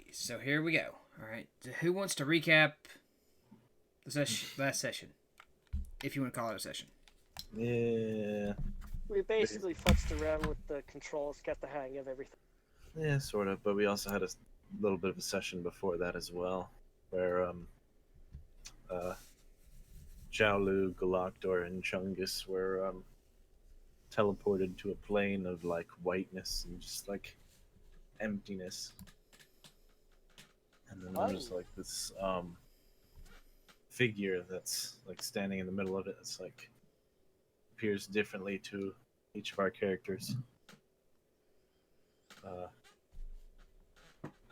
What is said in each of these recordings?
Alrighty, so here we go. Alright, who wants to recap the last session? If you want to call it a session. Yeah. We basically futzed around with the controls, got the hang of everything. Yeah, sort of. But we also had a little bit of a session before that as well, where Jiaolu, Galactor, and Chungus were teleported to a plane of like whiteness and just like emptiness. And then there's like this figure that's like standing in the middle of it. It's like appears differently to each of our characters.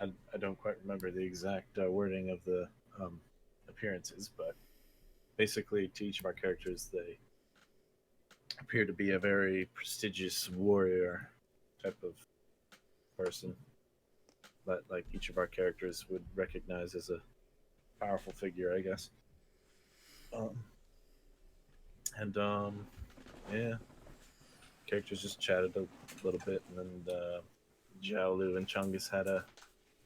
I don't quite remember the exact wording of the appearances, but basically to each of our characters they appear to be a very prestigious warrior type of person that like each of our characters would recognize as a powerful figure, I guess. Yeah, characters just chatted a little bit, and then Jiaolu and Chungus had a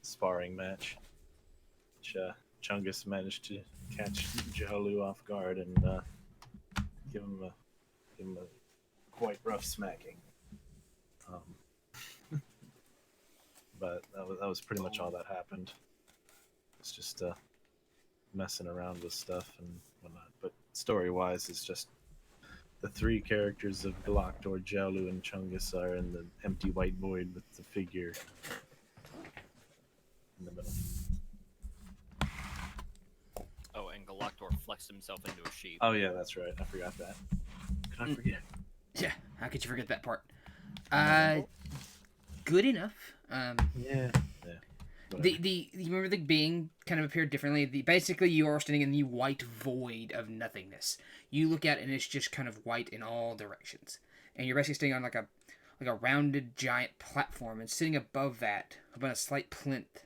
sparring match, which Chungus managed to catch Jiaolu off guard and give him a quite rough smacking. But that was pretty much all that happened. It's just messing around with stuff and whatnot. But story-wise, it's just the three characters of Galactor, Jiaolu, and Chungus are in the empty white void with the figure in the middle. Oh, and Galactor flexed himself into a sheep. Oh yeah, that's right. I forgot that. Could I forget? Yeah, how could you forget that part? Good enough. Yeah. You remember the being kind of appeared differently. Basically, you are standing in the white void of nothingness. You look out and it's just kind of white in all directions, and you're basically standing on like a rounded giant platform, and sitting above that, above a slight plinth,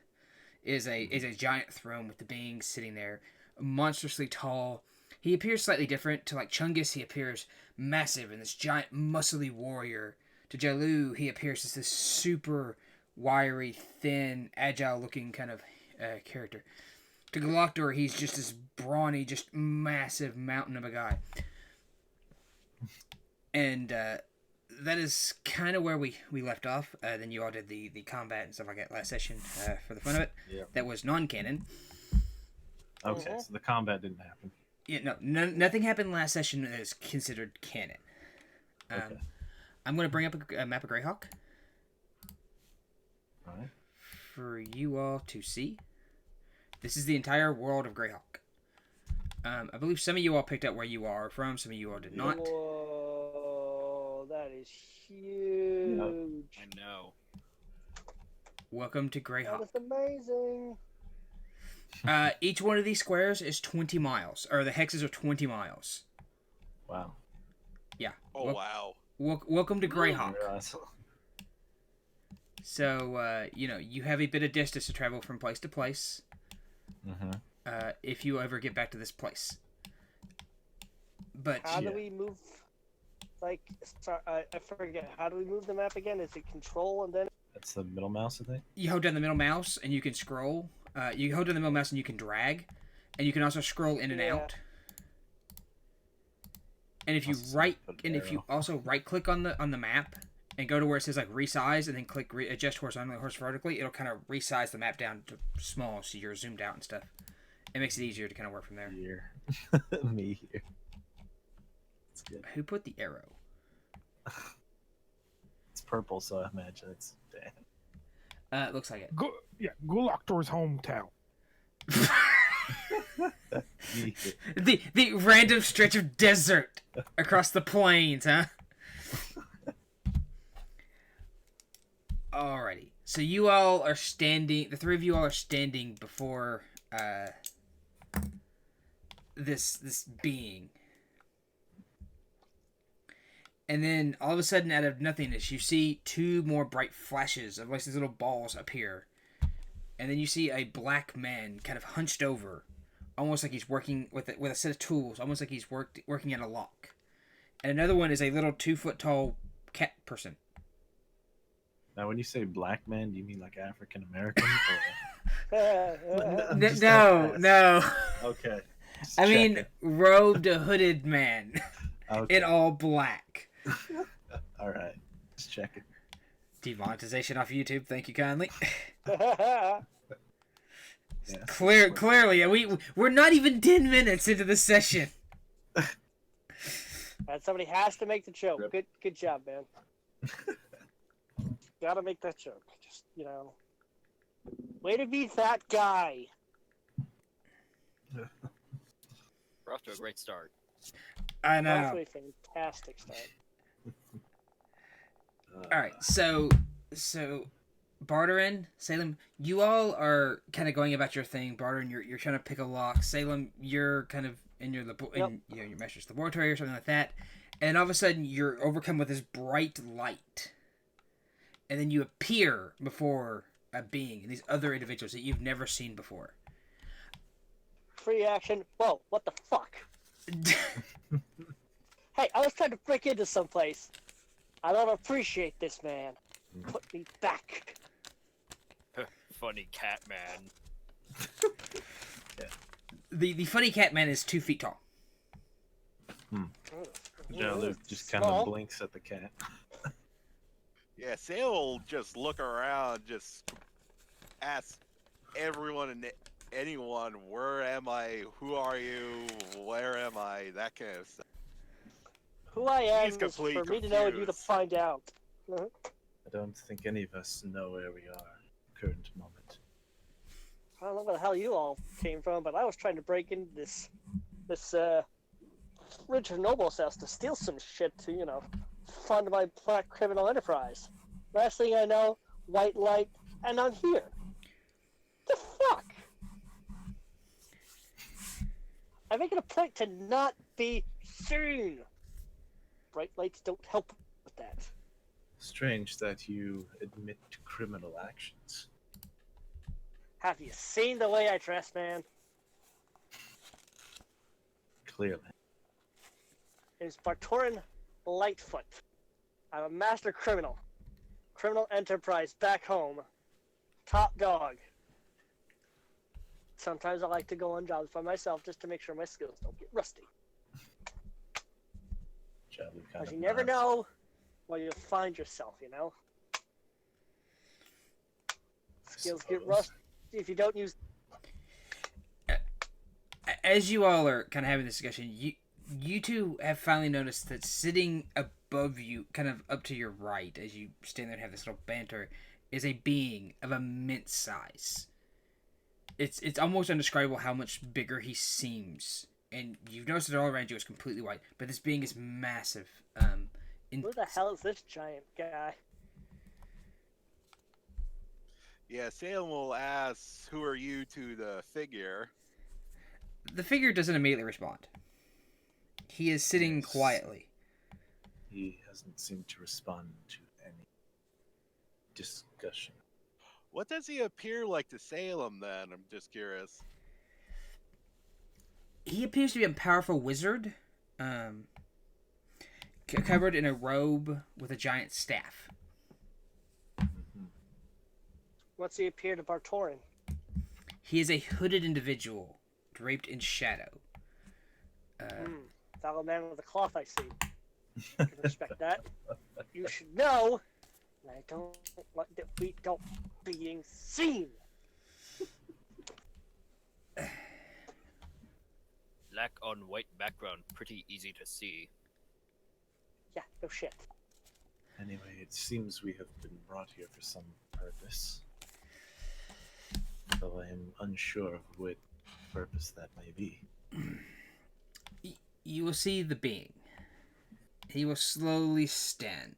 is a giant throne with the being sitting there, monstrously tall. He appears slightly different to like Chungus. He appears massive and this giant, muscly warrior. To Jiaolu, he appears as this super wiry, thin, agile-looking kind of character. To Galactor, he's just this brawny, just massive mountain of a guy. And that is kind of where we left off. Then you all did the combat and stuff like that last session for the fun of it. Yeah. That was non-canon. Okay, so the combat didn't happen. Yeah, nothing happened last session that is considered canon. Okay. I'm going to bring up a map of Greyhawk. Alright. For you all to see. This is the entire world of Greyhawk. I believe some of you all picked up where you are from, some of you all did not. Whoa, that is huge. I know. Welcome to Greyhawk. That is amazing. Each one of these squares is 20 miles, or the hexes are 20 miles. Wow. Yeah. Oh, wow. Welcome to Greyhawk. Awesome. So, you have a bit of distance to travel from place to place. Mm-hmm. If you ever get back to this place. But how do we move? Like, sorry, I forget. How do we move the map again? Is it control and then? That's the middle mouse, I think. You hold down the middle mouse and you can scroll. You hold down the middle mouse and you can drag, and you can also scroll in and out. And if you also right click on the map and go to where it says like resize and then click adjust horizontally or vertically, it'll kind of resize the map down to small so you're zoomed out and stuff. It makes it easier to kind of work from there. Here. Me here. That's good. Who put the arrow? It's purple, so I imagine it's Dan. It looks like it. Galactor's hometown. the random stretch of desert across the plains, huh? Alrighty. So you all are standing. The three of you all are standing before this being. And then all of a sudden, out of nothingness, you see two more bright flashes of like these little balls appear. And then you see a black man kind of hunched over, almost like he's working with a set of tools, almost like he's working at a lock. And another one is a little 2-foot-tall cat person. Now, when you say black man, do you mean like African American? Just No, ask. no. Okay. Just I mean, checking. robed, a hooded man Okay. in all black. All right. Just checking. Demonetization off YouTube. Thank you kindly. Yeah, Clearly, we're not even 10 minutes into the session. And somebody has to make the joke. Yep. Good job, man. Gotta make that joke. Just, way to be that guy. We're off to a great start. I know. Off to a fantastic start. All right, so Barterin, Salem, you all are kind of going about your thing. Barterin, you're trying to pick a lock. Salem, you're kind of in your your master's laboratory or something like that, and all of a sudden you're overcome with this bright light, and then you appear before a being and these other individuals that you've never seen before. Free action. Whoa, what the fuck? Hey, I was trying to break into someplace. I don't appreciate this, man. Put me back. Funny cat man. The funny cat man is 2 feet tall. Jalo just kind Small. of blinks at the cat. Yeah, Sam will just look around, just ask everyone and anyone, where am I? Who are you? Where am I? That kind of stuff. Who I am He's is for me completely to know and you to confused. find out. I don't think any of us know where we are at the current moment. I don't know where the hell you all came from, but I was trying to break into this Richard Noble's house to steal some shit to, fund my black criminal enterprise. Last thing I know, white light, and I'm here. The fuck? I make it a point to not be seen. Bright lights don't help with that. Strange that you admit to criminal actions. Have you seen the way I dress, man? Clearly. It's Bartorin Lightfoot. I'm a master criminal. Criminal enterprise back home. Top dog. Sometimes I like to go on jobs by myself just to make sure my skills don't get rusty. Jalo kind Because of you never nods. know where you'll find yourself, Skills get Suppose. rusty if you don't use... As you all are kind of having this discussion, you two have finally noticed that sitting above you, kind of up to your right, as you stand there and have this little banter, is a being of immense size. It's almost indescribable how much bigger he seems, and you've noticed that all around you is completely white. But this being is massive. Who the hell is this giant guy? Yeah, Sam will ask, who are you to the figure? The figure doesn't immediately respond. He is sitting Yes. quietly. He hasn't seemed to respond to any discussion. What does he appear like to Salem then? I'm just curious. He appears to be a powerful wizard, covered in a robe with a giant staff. What's he appear to Bartorin? He is a hooded individual, draped in shadow. Fellow man with a cloth, I see. I can respect that. You should know that I don't want that we don't being seen. Black on white background, pretty easy to see. Yeah, no shit. Anyway, it seems we have been brought here for some purpose. Though I am unsure of what purpose that may be. You will see the being. He will slowly stand.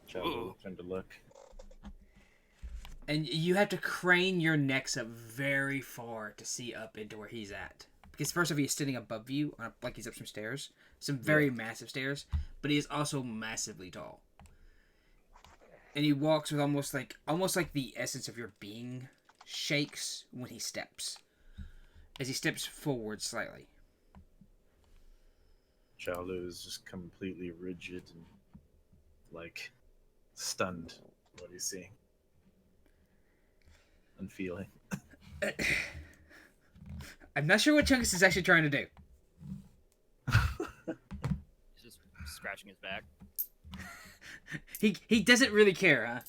Jalo will turn to look. And you have to crane your necks up very far to see up into where he's at. Because first off, he's standing above you, like he's up some stairs. Some very massive stairs. But he is also massively tall. And he walks with almost like the essence of your being shakes when he steps. As he steps forward slightly. Jalo is just completely rigid and, like, stunned at what he's seeing. and feeling. I'm not sure what Chungus is actually trying to do. He's just scratching his back. He doesn't really care, huh?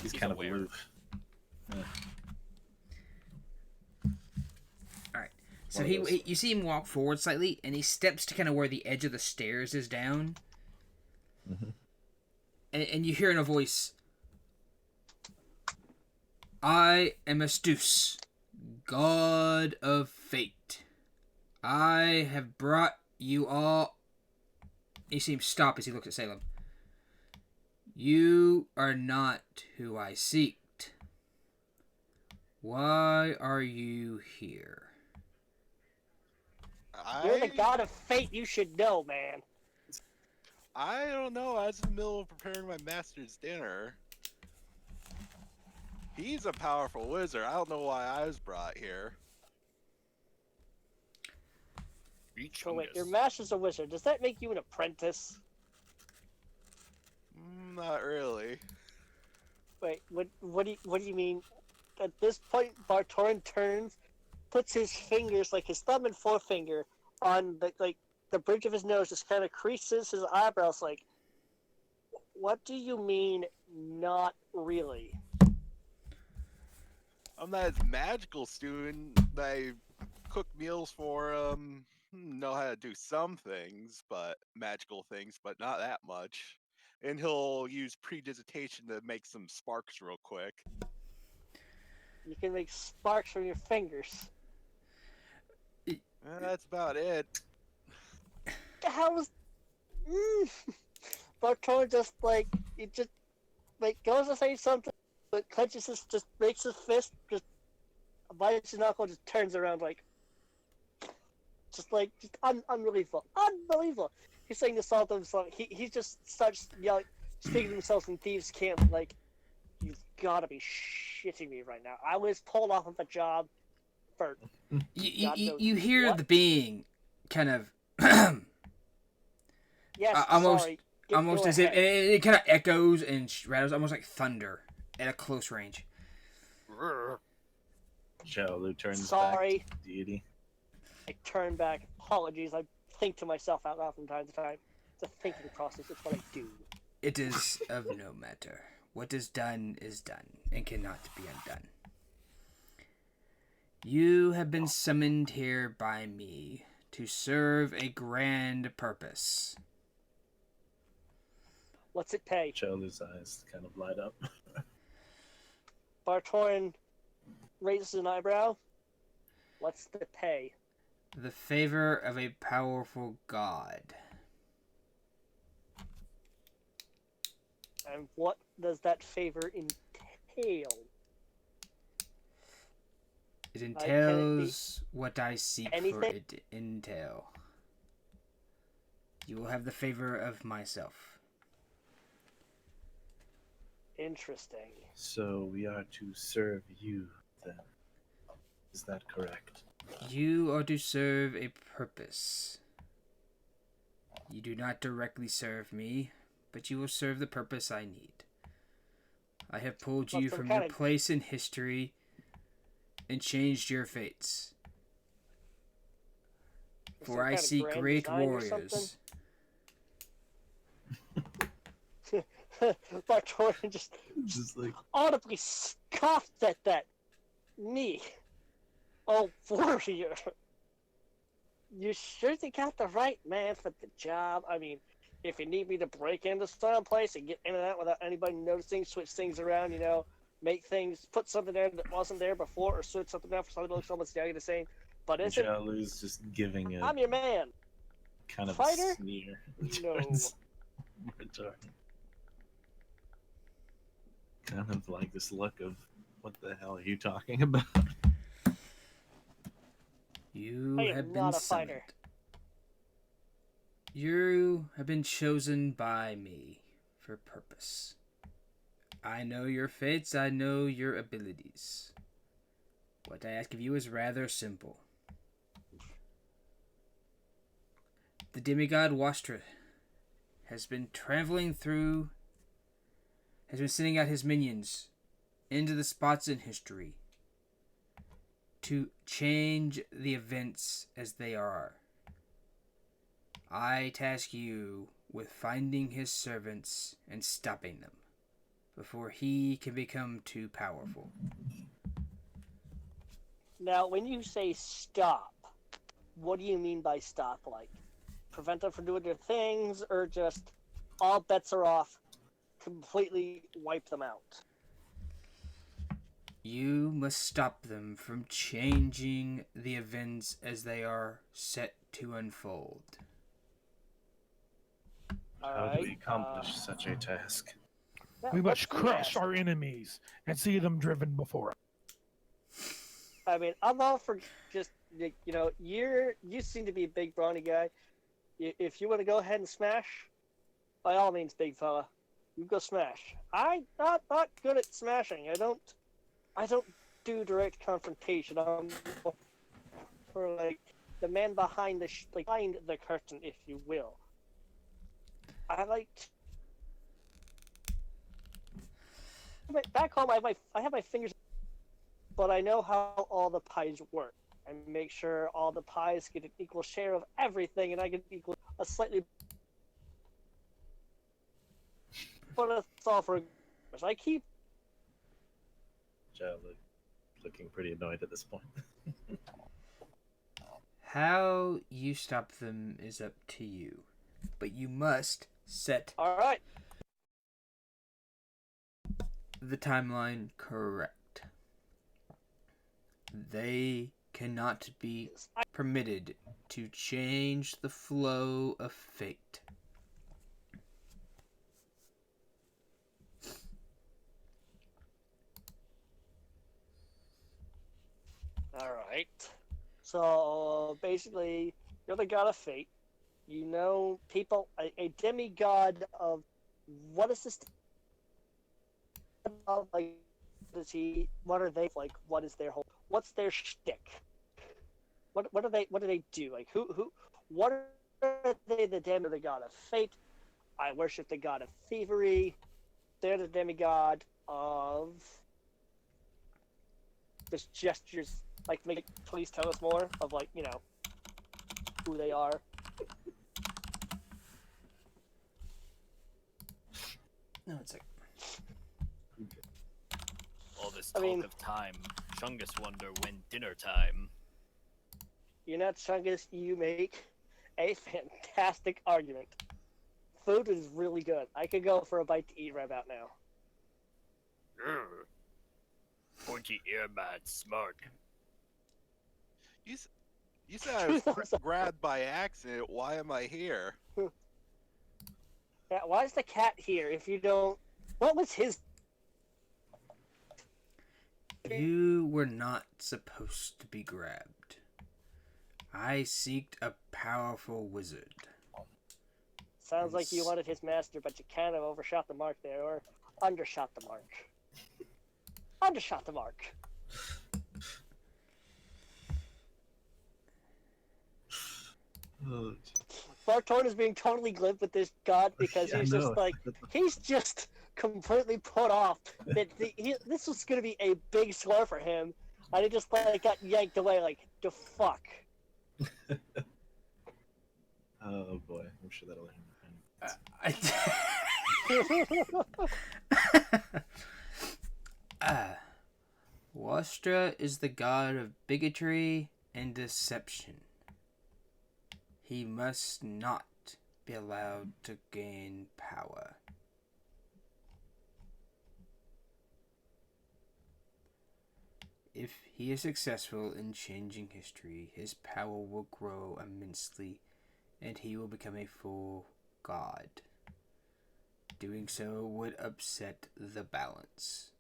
He's kind of aware. aloof. Yeah. Alright. So One of those. you see him walk forward slightly, and he steps to kind of where the edge of the stairs is down. Mhm. And you hear in a voice, I am Astus, god of fate. I have brought you all... You see him stop as he looks at Salem. You are not who I seeked. Why are you here? You're the god of fate. You should know, man. I don't know. I was in the middle of preparing my master's dinner. He's a powerful wizard. I don't know why I was brought here. So wait, your master's a wizard. Does that make you an apprentice? Not really. Wait, what do you mean? At this point, Bartorin turns, puts his fingers, like his thumb and forefinger, on the bridge of his nose, just kind of creases his eyebrows. Like, what do you mean? Not really. I'm not his magical student. I cook meals for him. Know how to do some things, but magical things, but not that much. And he'll use predigitation to make some sparks real quick. You can make sparks from your fingers. That's about it. How is... Bartorin just goes to say something, but clenches just makes his fist, just bites his knuckle, just turns around unbelievable. He's saying this all to himself. He just starts yelling, speaking to himself in thieves' camp, like, you've got to be shitting me right now. I was pulled off of a job for... You hear the being kind of... Yes, sorry. Almost as if it kind of echoes and rattles, almost like thunder at a close range. Shaolu turns Sorry. back to the deity. I turn back. Apologies. I think to myself out loud from time to time. It's a thinking process. It's what I do. It is of no matter. What is done and cannot be undone. You have been summoned here by me to serve a grand purpose. What's it pay? Shaolu's eyes kind of light up. Bartorin raises an eyebrow. What's the pay? The favor of a powerful god. And what does that favor entail? It entails what I seek anything? for it to entail. You will have the favor of myself. Interesting. So we are to serve you, then. Is that correct? You are to serve a purpose. You do not directly serve me, but you will serve the purpose I need. I have pulled you from your place in history and changed your fates. For I see great warriors. Bartorin just like audibly scoffed at that. Me. Oh, warrior. You sure you got the right man for the job? I mean, if you need me to break into some place and get in and out without anybody noticing, switch things around, make things, put something there that wasn't there before, or switch something out for something that looks almost the same. But isn't... Shaolu's just giving a... I'm your man. Kind of Fighter? a sneer. No. Kind of like this look of, what the hell are you talking about? You I am have been not a summoned. fighter. You have been chosen by me for purpose. I know your fates, I know your abilities. What I ask of you is rather simple. The demigod Wastra has been traveling through has been sending out his minions into the spots in history to change the events as they are. I task you with finding his servants and stopping them before he can become too powerful. Now, when you say stop, what do you mean by stop? Like, prevent them from doing their things, or just all bets are off, completely wipe them out? You must stop them from changing the events as they are set to unfold. How do we accomplish such a task? We let's must crush our enemies and see them driven before us. I mean, I'm all for just, you know, you seem to be a big brawny guy. If you want to go ahead and smash, by all means, big fella, you go smash. I'm not good at smashing. I don't do direct confrontation. I'm for like the man behind behind the curtain, if you will. I like back home. I have my fingers, but I know how all the pies work. I make sure all the pies get an equal share of everything, and I get a slightly. But it's all for. I keep. Joe looking pretty annoyed at this point. How you stop them is up to you, but you must set All right. the timeline correct. They cannot be permitted to change the flow of fate. All right. So basically, you're the god of fate. You know people, a demigod of what is this? Of like, does he? What are they like? What is their whole? What's their shtick? What do they do? Like who? What are they? The demigod of fate. I worship the god of thievery. They're the demigod of just gestures. Like, please tell us more of, like, you know, who they are. No, it's like All this I talk mean- of time. Chungus wonder when dinner time. You know, Chungus, you make a fantastic argument. Food is really good. I could go for a bite to eat right about now. Grr. Pointy earbud smart. You said I was grabbed by accident. Why am I here? Yeah, why is the cat here if you don't... What was his... you were not supposed to be grabbed. I seeked a powerful wizard. Sounds like you wanted his master, but you kind of overshot the mark there, or undershot the mark. Undershot the mark. Oh, Bartorn is being totally glib with this god because Yeah, he's I just know. like, he's just completely put off that this was going to be a big score for him, and he just like got yanked away like, the fuck. oh boy, I'm sure that'll Wastra is the god of bigotry and deception. He must not be allowed to gain power. If he is successful in changing history, his power will grow immensely, and he will become a full god. Doing so would upset the balance.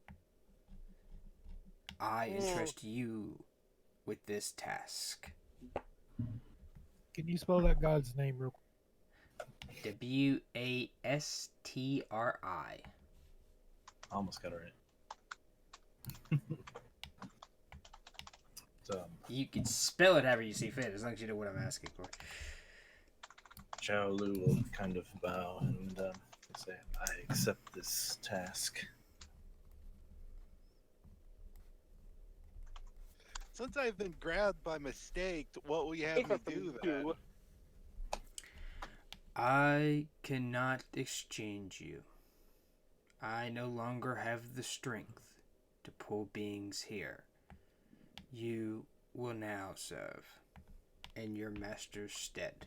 I entrust you with this task. Can you spell that god's name real quick? Wastri. almost got it right. You can spell it however you see fit, as long as you know what I'm asking for. Zhao Lu will kind of bow and Say, I accept this task. Since I've been grabbed by mistake, what will you have me do then? I cannot exchange you. I no longer have the strength to pull beings here. You will now serve in your master's stead.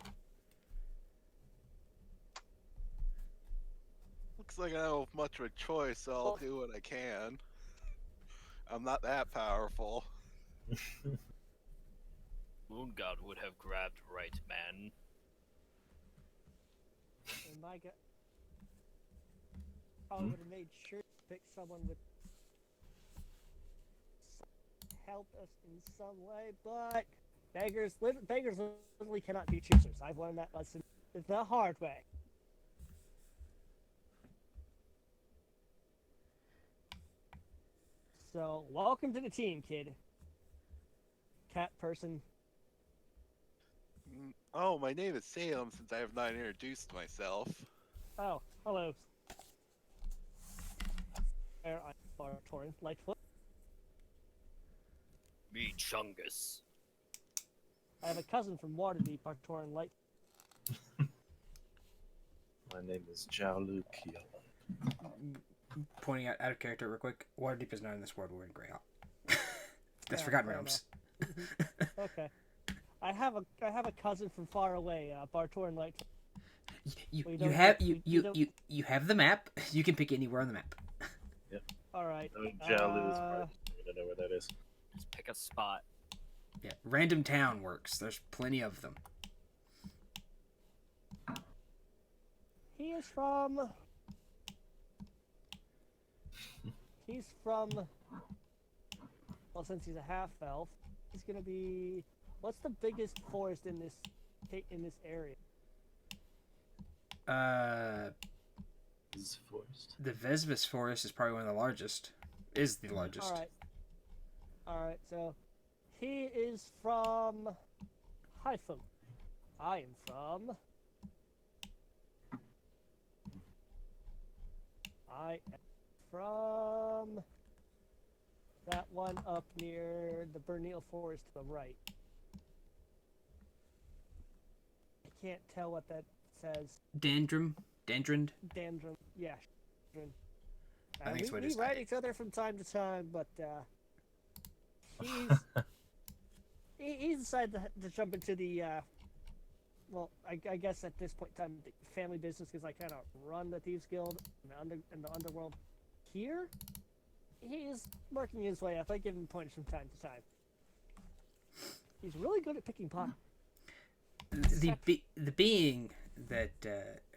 Looks like I don't have much of a choice, so I'll do what I can. I'm not that powerful. Moon God would have grabbed right man. Oh my god. I would have made sure to pick someone with help us in some way, but beggars literally cannot be choosers. I've learned that lesson the hard way. So, welcome to the team, kid. Cat person. Oh, my name is Salem since I have not introduced myself. Oh, hello. I'm Bartorin Lightfoot. Me Chungus. I have a cousin from Waterdeep, Bartorin Light. My name is Jalu Kiel. Pointing out of character real quick, Waterdeep is not in this world. We're in Greyhawk. That's Forgotten fair Realms. Okay. I have a cousin from far away, Bartorin Light. You have the map. You can pick anywhere on the map. All right. Jalu is part. I don't know where that is. Just pick a spot. Yeah, random town works. There's plenty of them. He is from. He's from. Well, since he's a half elf, he's gonna be. What's the biggest forest in this area? This forest. The Vesbis Forest is probably one of the largest. Is the largest. All right. So, he is from Hypham. I am from. That one up near the Bernil Forest to the right. I can't tell what that says. Dandrum? Dandrum, yeah. I think it's what it we is. write each other from time to time, but he's decided to jump into the well, I guess at this point in time, the family business, because I kind of run the Thieves Guild in the underworld. Here, he is working his way up. I give him points from time to time. He's really good at picking pockets. The being that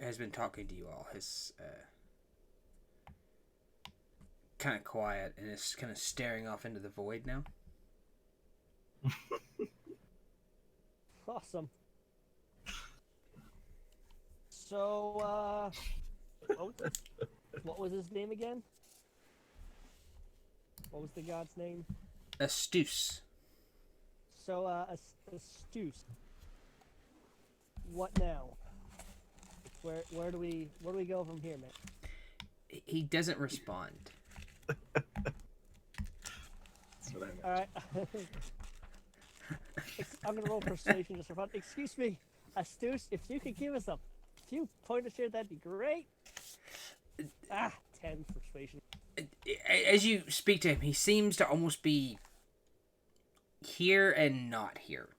has been talking to you all has kind of quiet and is kind of staring off into the void now. Awesome. So, what was his name again? What was the god's name? Astuse. So, Astuse. What now? Where do we go from here, man? He doesn't respond. That's what I meant. All right. I'm gonna roll persuasion just for fun. Excuse me, Astuse, if you could give us a few pointers here, that'd be great. 10 persuasion. As you speak to him, he seems to almost be here and not here.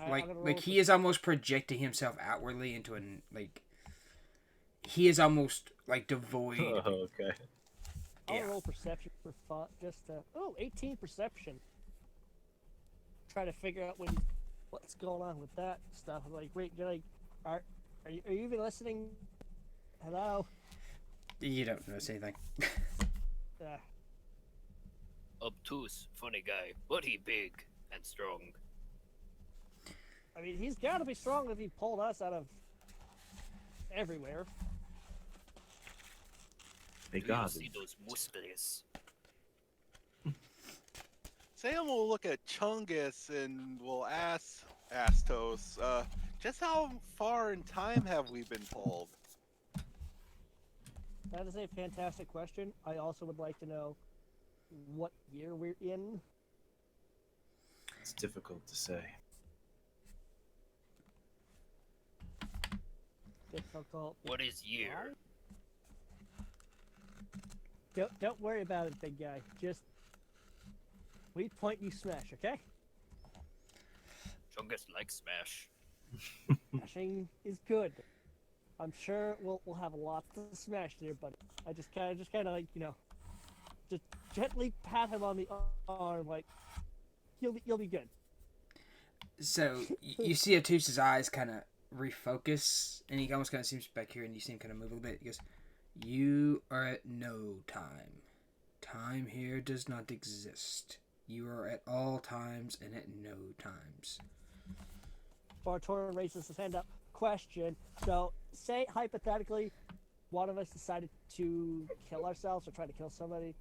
Like he is almost projecting himself outwardly into an he is almost like devoid. Oh, okay. I'll roll perception for fun. Just 18 perception. Try to figure out what's going on with that stuff. I'm like, wait, are you even listening? Hello. You don't notice anything. Obtuse, funny guy, but he big and strong. I mean, he's got to be strong if he pulled us out of everywhere. Hey, Do God. you see those whispers? Sam will look at Chungus and will ask Astos, Just how far in time have we been pulled? That is a fantastic question. I also would like to know what year we're in. It's difficult to say. Difficult. What is year? Don't worry about it, big guy. Just we point, you smash, okay? Chungus likes smash. Smashing is good. I'm sure we'll have lots to smash there, but I just kind of like, you know, just gently pat him on the arm, like you'll be good. So you see Atus's eyes kind of refocus, and he almost kind of seems back here, and you see him kind of move a little bit. He goes, "You are at no time. Time here does not exist. You are at all times and at no times." Bartoran raises his hand up. Question. So, say hypothetically, one of us decided to kill ourselves or try to kill somebody.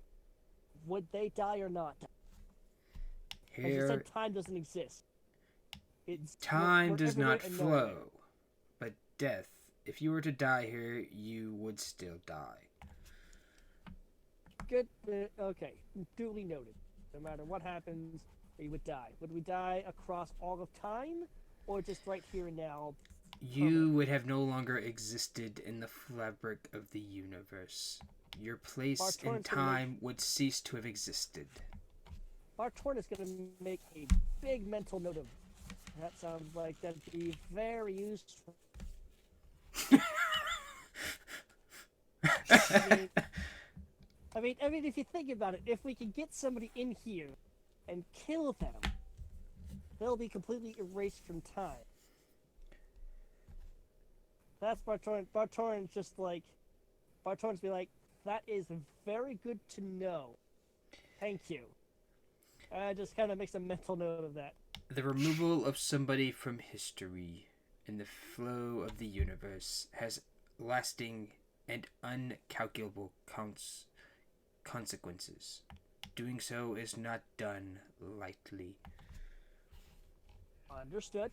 Would they die or not? As you Here, said, time doesn't exist. It's time we're does everywhere not and nowhere. flow, but death. If you were to die here, you would still die. Good. Okay. Duly noted. No matter what happens, we would die. Would we die across all of time, or just right here and now? You would have no longer existed in the fabric of the universe. Your place Bartoran's in gonna time would cease to have existed. Bartoran is going to make a big mental note of. That sounds like that'd be very useful. I mean, if you think about it, if we can get somebody in here and kill them, they'll be completely erased from time. That's Bartoran. Bartoran's just like, Bartoran's be like, that is very good to know. Thank you. I just kind of makes a mental note of that. The removal of somebody from history in the flow of the universe has lasting and uncalculable consequences. Doing so is not done lightly. Understood.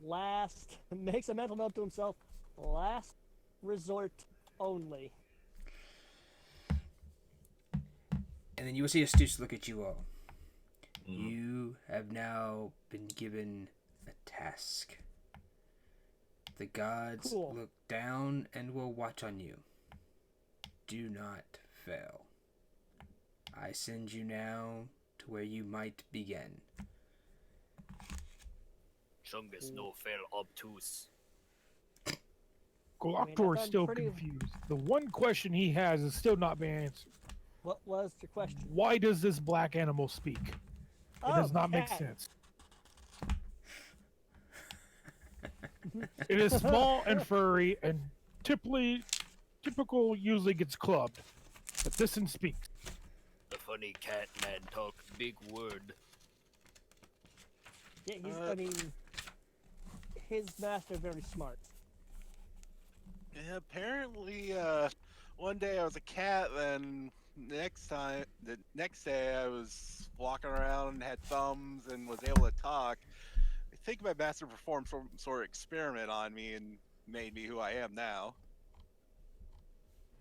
Last, makes a mental note to himself, last resort only. And then you will see Astute look at you all. You have now been given a task. The gods Cool. look down and will watch on you. Do not fail. I send you now to where you might begin. Chungus no fail obtuse. Glocktor is I'm still pretty- confused. The one question he has is still not being answered. What was your question? Why does this black animal speak? It does not make cat. sense. It is small and furry, and typical usually gets clubbed, but this one speaks. The funny cat man talk big word. Yeah, I mean, his master very smart. Yeah, apparently, one day I was a cat, then the next day I was walking around, had thumbs, and was able to talk. I think my master performed some sort of experiment on me and made me who I am now.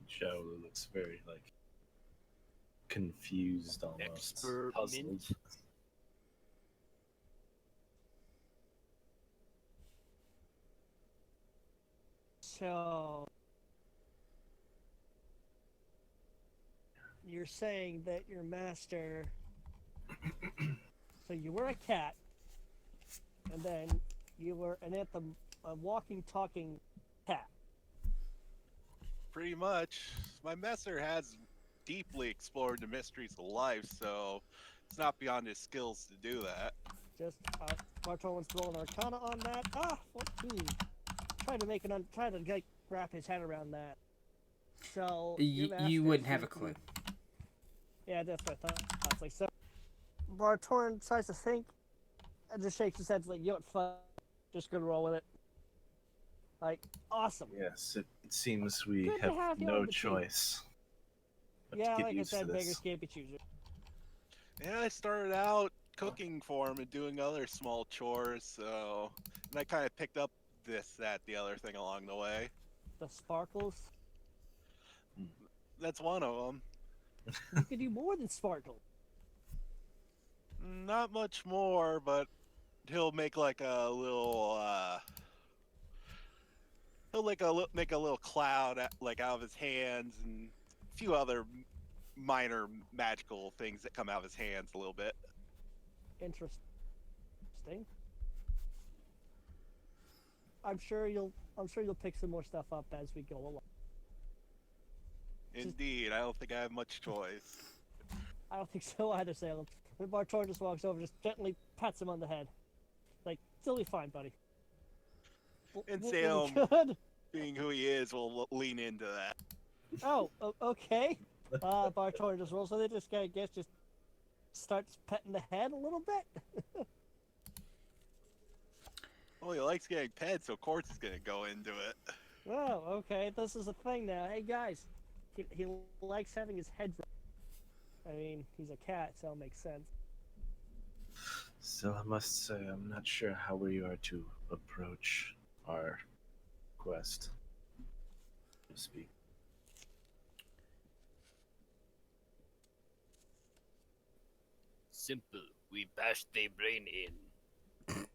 Joe looks very like confused, almost puzzled. So, you're saying that your master. So you were a cat, and then you were a walking, talking cat. Pretty much. My master has deeply explored the mysteries of life, so it's not beyond his skills to do that. Just Bartolan's rolling Arcana on that. 14. Trying to like, wrap his head around that. So your You master wouldn't have a seems to clue. be- Yeah, that's what I thought. Like, so Bartoran tries to think and just shakes his head like, you know what, fuck, just gonna roll with it. Like, awesome. Yes, it seems we Good to have have you on no the team. choice. but to Yeah, get like I used to said, this. beggars can't be choosers. Yeah, I started out cooking for him and doing other small chores. So, and I kind of picked up the other thing along the way. The sparkles. That's one of them. You could do more than sparkle. Not much more, but he'll make like a little. He'll make a little cloud like out of his hands and a few other minor magical things that come out of his hands a little bit. Interesting. I'm sure you'll pick some more stuff up as we go along. Indeed, I don't think I have much choice. I don't think so either, Salem. The Bartor just walks over, just gently pats him on the head. Like, still be fine, buddy. And Really Salem, good. being who he is, will lean into that. Oh, okay. Bartor just rolls with it. This guy, I guess, just starts petting the head a little bit. Well, he likes getting pets, so of course he's gonna go into it. Oh, okay. This is a thing now. Hey, guys. He likes having his head. I mean, he's a cat, so it makes sense. So I must say, I'm not sure how we are to approach our quest, so to speak. Simple. We bash their brain in.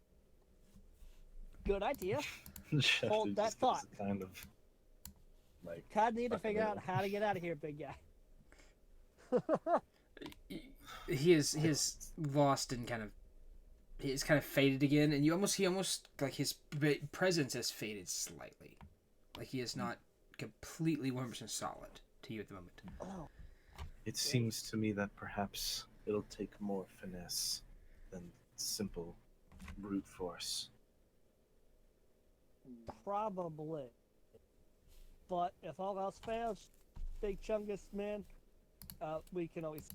Good idea. Jeff, Hold it that just gives thought. a kind of like. Kind of need to fucking figure out hell. how to get out of here, big guy. He is lost and kind of. He's kind of faded again, and he almost like his presence has faded slightly, like he is not completely 100% solid to you at the moment. Oh, It seems to me that perhaps it'll take more finesse than simple brute force. probably. But if all else fails, Big Chungus, man, we can always.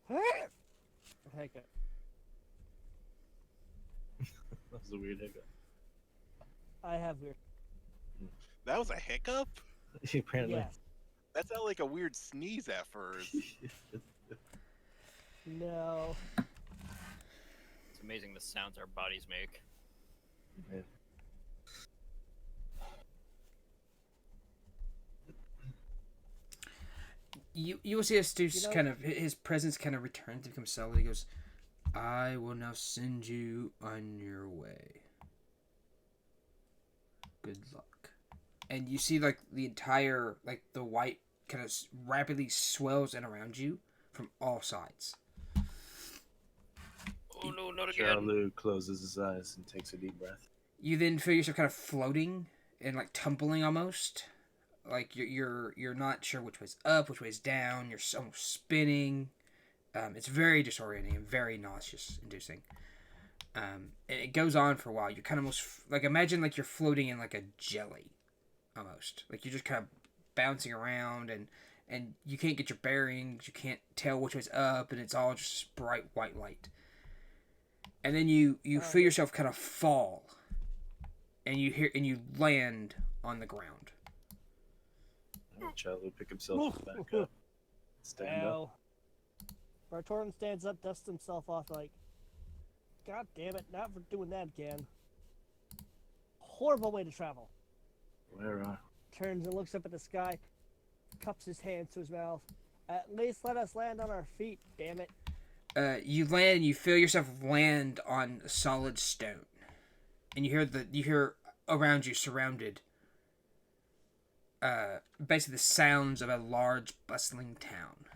Heck it. That was a weird hiccup. I have weird. That was a hiccup? Apparently. Yes. That sounded like a weird sneeze at first. No. It's amazing the sounds our bodies make. Yeah. You will see Astute You know- kind of his presence kind of returns to become solid. He goes, "I will now send you on your way. Good luck." And you see like the entire like the white kind of rapidly swells in around you from all sides. Oh no, not again. Charlu closes his eyes and takes a deep breath. You then feel yourself kind of floating and like tumbling almost. Like you're not sure which way's up, which way's down. You're almost spinning. It's very disorienting and very nauseous inducing. And it goes on for a while. You're kind of almost like imagine like you're floating in like a jelly, almost like you're just kind of bouncing around and you can't get your bearings. You can't tell which way's up, and it's all just bright white light. And then you feel yourself kind of fall, and you land on the ground. Charlu pick himself back up. Stand up. Ow. Bartoran stands up, dusts himself off like, God damn it, not for doing that again. Horrible way to travel. Where are? Turns and looks up at the sky, cups his hands to his mouth. At least let us land on our feet, damn it. You land and you feel yourself land on solid stone, and you hear around you, surrounded, basically the sounds of a large bustling town.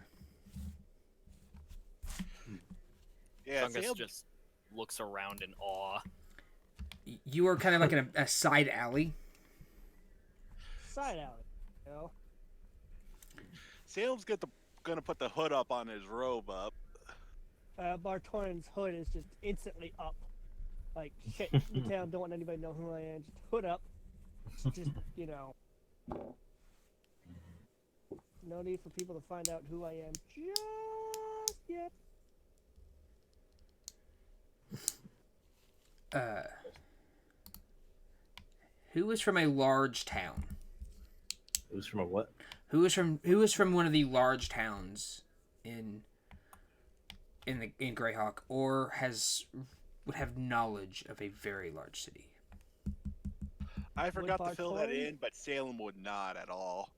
Yeah, Chungus Sam, just looks around in awe. You are kind of like in a side alley. Side alley, you know? Salem's gonna put the hood up on his robe up. Bartoran's hood is just instantly up. Like, shit, the town don't want anybody to know who I am. Just hood up. Just, you know. No need for people to find out who I am just yet. Who is from a large town? It was from a what? Who is from one of the large towns in in Greyhawk or would have knowledge of a very large city? I forgot to fill that Bartorn? in, but Salem would not at all.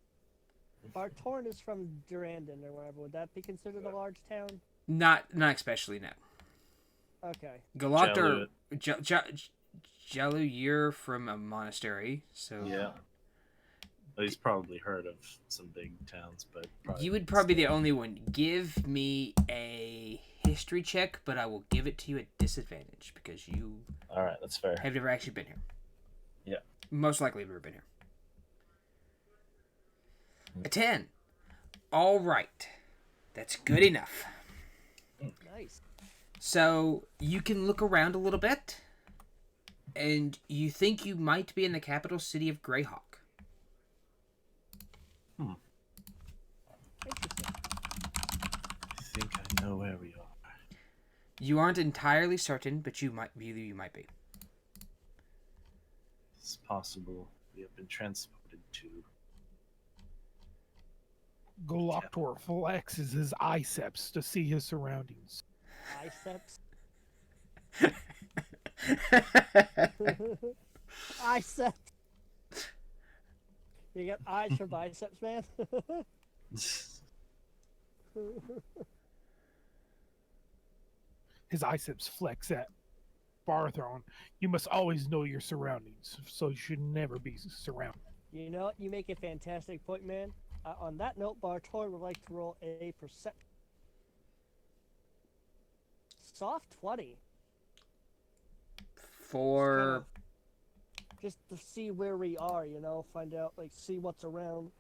Bartorn is from Durandon or wherever. Would that be considered a large town? Not especially, no. Okay. Galactor, Jalu, you're from a monastery, so Yeah. Well, he's probably heard of some big towns, but you would probably be the only one. Give me a history check, but I will give it to you at disadvantage because you All right, that's fair. have never actually been here. Yeah. Most likely have never been here. A 10. All right. That's good enough. Nice. So you can look around a little bit, and you think you might be in the capital city of Greyhawk. Interesting. I think I know where we are. You aren't entirely certain, but you might be. It's possible we have been transported to. Galactor flexes his biceps to see his surroundings. Biceps. Biceps. You got eyes for biceps, man? His biceps flex at Barthorn. You must always know your surroundings, so you should never be surrounded. You know, you make a fantastic point, man. On that note, Bartor would like to roll a perception. Soft 20. For Just to see where we are, you know, find out, like, see what's around.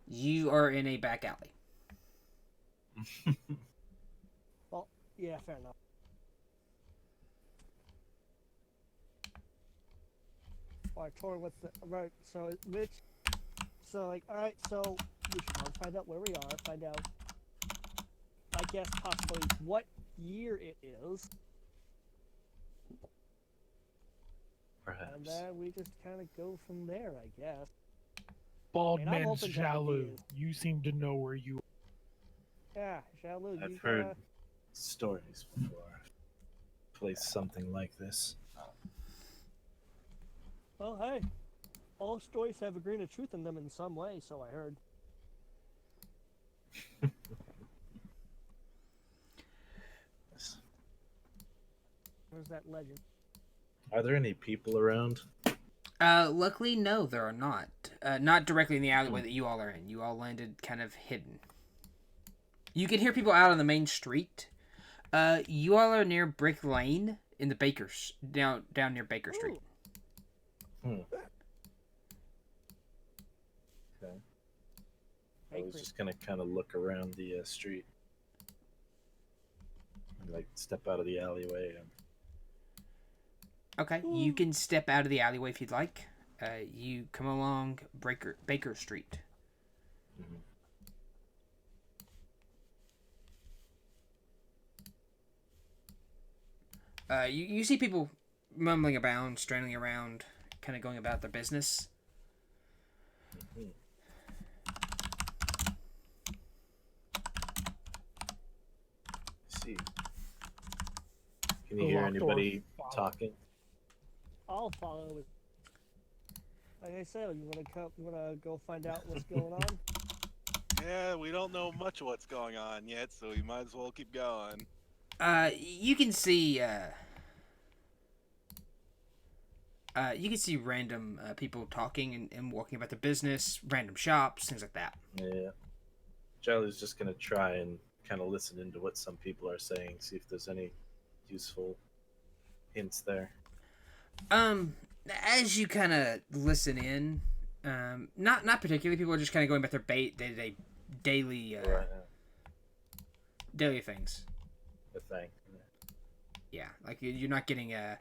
you are in a back alley. Well, yeah, fair enough. Bartor, what's the right? So which? So like, all right. So we should probably find out where we are. Find out. I guess possibly what year it is. Perhaps. And then we just kind of go from there, I guess. Bald I mean, I'm man's open to Jalu. ideas. You seem to know where you Yeah, Shalu, I've you heard stories before. Place something like this. Well, hey, all stories have a grain of truth in them in some way, so I heard. Where's that legend? Are there any people around? Luckily, no, there are not. Not directly in the alleyway that you all are in. You all landed kind of hidden. You can hear people out on the main street. You all are near Brick Lane in the Baker's down near Baker Street. Okay. I was Bakery. just gonna kind of look around the street, and, like step out of the alleyway. And... Okay, you can step out of the alleyway if you'd like. You come along Baker Street. Mhm. You see people mumbling about, straining around, kind of going about their business. Mhm. I see. Can you hear Galactor anybody follow. talking? I'll follow with. Like I said, you wanna go find out what's going on? Yeah, we don't know much of what's going on yet, so we might as well keep going. You can see random people talking and walking about their business, random shops, things like that. Yeah. Charlie's just gonna try and kind of listen into what some people are saying, see if there's any useful hints there. As you kind of listen in, not particularly. People are just kind of going about their day-to-day, daily Right. daily things. The thing. Yeah, like you're not getting Not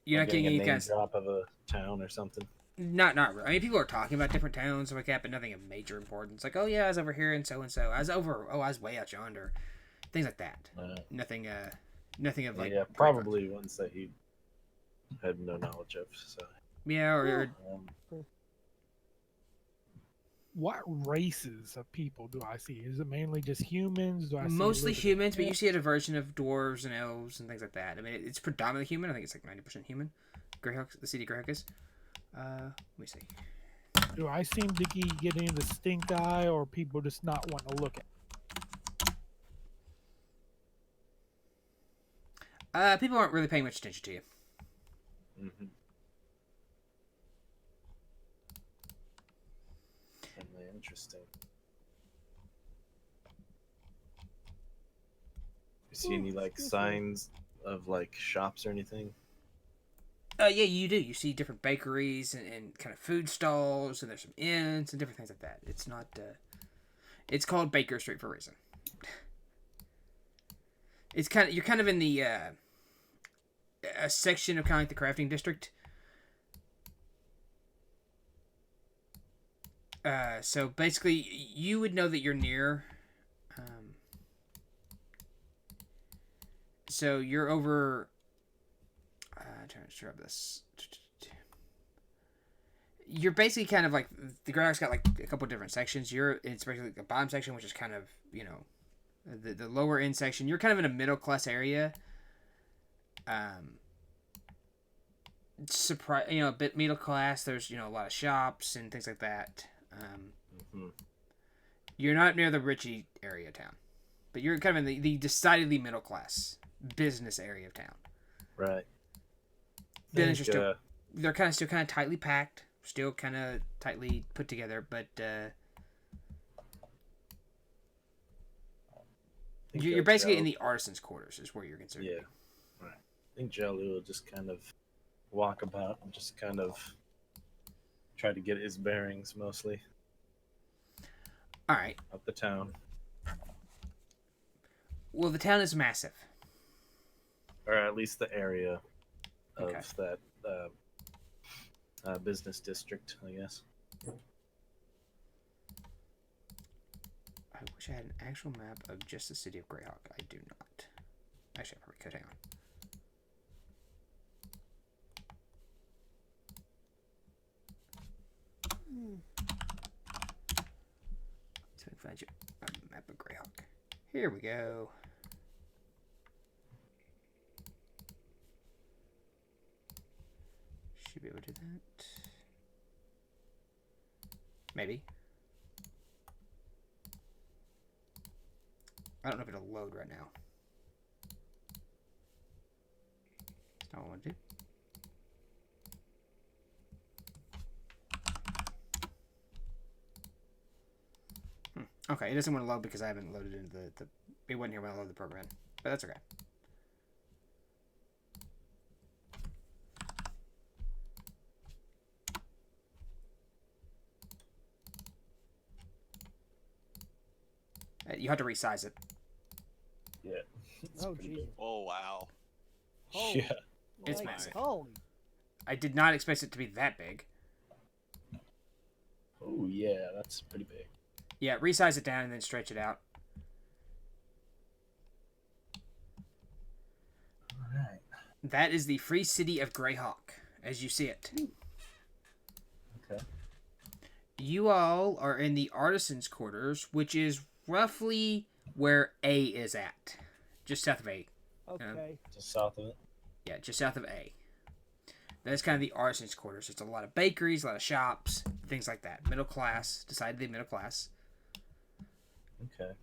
getting a any name kind of drop of a town or something. not really. I mean, people are talking about different towns and like that, but nothing of major importance. Like, oh yeah, I was over here and so. I was way out yonder. Things like that. Nothing of like. Yeah, probably ones that he had no knowledge of. So Yeah, or um, what races of people do I see? Is it mainly just humans? Do I see a Mostly little bit of humans, but you elves? see a diversion of dwarves and elves and things like that. I mean, it's predominantly human. I think it's like 90% human. Greyhawk, the city Greyhawk is. Let me see. Do I seem to be getting the stink eye, or people just not want to look at? People aren't really paying much attention to you. Mm-hmm. Definitely interesting. You see any like signs of like shops or anything? Yeah, you do. You see different bakeries and kind of food stalls, and there's some inns and different things like that. It's not. It's called Baker Street for a reason. It's kind of you're kind of in the a section of kind of like the crafting district. So basically, you would know that you're near. So you're over. Trying to grab this. You're basically kind of like the Greyhawk's got like a couple different sections. It's basically the bottom section, which is kind of the lower end section. You're kind of in a middle class area. A bit middle class. There's a lot of shops and things like that. Mm-hmm. You're not near the richy area of town, but you're kind of in the decidedly middle class business area of town. Right. Business are still they're still kind of tightly packed, still kind of tightly put together, but you're basically in the artisan's quarters is where you're considered. Yeah. Right. I think Jelly will just kind of walk about and just kind of try to get his bearings mostly. All right. Up the town. Well, the town is massive. Or at least the area of Okay. that business district, I guess. I wish I had an actual map of just the city of Greyhawk. I do not. Actually, I probably could. Hang on. So I can find you a map of Greyhawk. Here we go. Should be able to do that. Maybe. I don't know if it'll load right now. That's not what I want to do. Okay, it doesn't want to load because I haven't loaded into the it wasn't here when I loaded the program. But that's okay. You have to resize it. Yeah. It's Oh, pretty geez. big. Oh wow. Holy, Yeah. It's like, massive. Holy. I did not expect it to be that big. Oh yeah, that's pretty big. Yeah, resize it down and then stretch it out. Alright. That is the free city of Greyhawk, as you see it. Okay. You all are in the artisan's quarters, which is roughly where A is at. Just south of A. Okay. Just south of it. Yeah, just south of A. That's kind of the artisan's quarters. It's a lot of bakeries, a lot of shops, things like that. Middle class, decidedly middle class. Okay.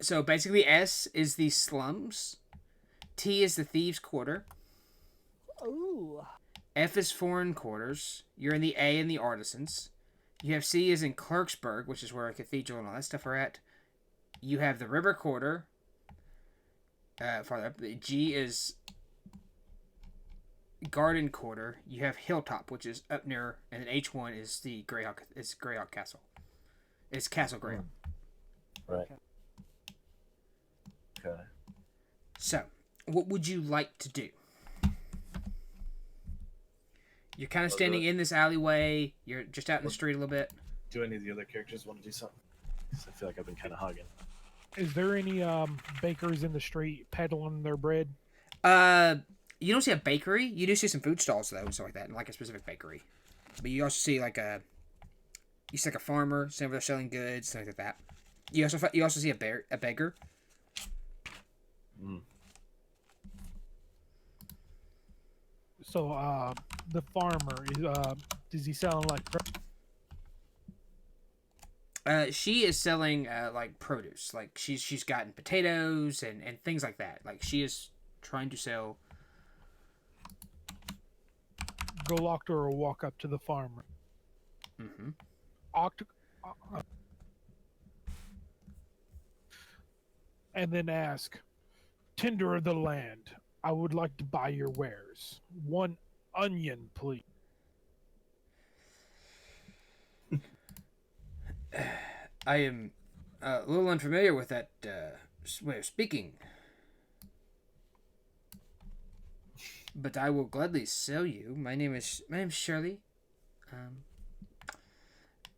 So basically S is the slums, T is the thieves' quarter, Ooh. F is foreign quarters. You're in the A in the artisans. You have C is in Clerksburg, which is where a cathedral and all that stuff are at. You have the river quarter. Farther up, the G is garden quarter. You have Hilltop, which is up near, and then H1 is the Greyhawk. It's Greyhawk Castle. It's Castle Greyhawk. Right. Okay. So, what would you like to do? You're kind of standing in this alleyway. You're just out in the street a little bit. Do any of the other characters want to do something? 'Cause I feel like I've been kind of hogging. Is there any bakers in the street peddling their bread? You don't see a bakery. You do see some food stalls though, and stuff like that, and like a specific bakery. But you also see like You see like a farmer, some they're selling goods, things like that. You also see a beggar. Mm. So, the farmer is he selling like? She is selling like produce, like she's gotten potatoes and things like that. Like she is trying to sell. Goloctor will walk up to the farmer. Mm-hmm. And then ask, "Tender of the land, I would like to buy your wares. 1 onion, please." I am a little unfamiliar with that way of speaking, but I will gladly sell you. My name's Shirley.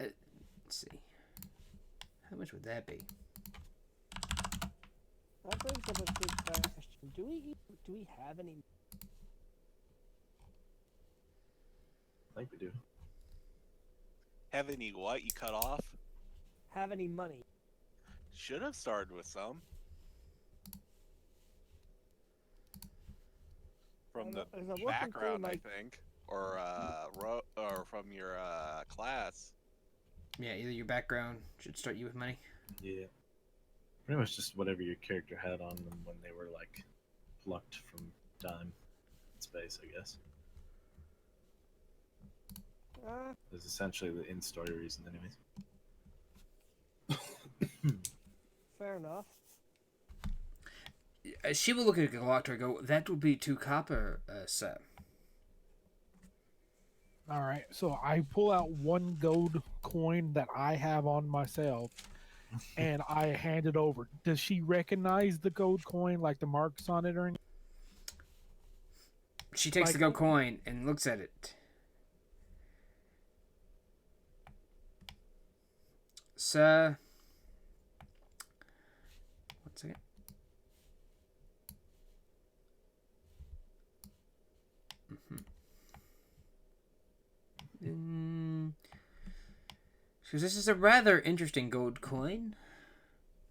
Let's see, how much would that be? That brings up a good question. Do we have any? I think we do. Have any what you cut off? Have any money? Should have started with some. From the As I'm looking background, through I think, or or from your class. Yeah, either your background should start you with money. Yeah. Pretty much just whatever your character had on them when they were like plucked from time and space, I guess. Is essentially the in-story reason, anyways. Fair enough. She will look at Galactor and go, "That will be 2 copper, sir." All right, so I pull out 1 gold coin that I have on myself, and I hand it over. Does she recognize the gold coin, like the marks on it or anything? She takes the gold coin and looks at it. Sir, one second. So this is a rather interesting gold coin,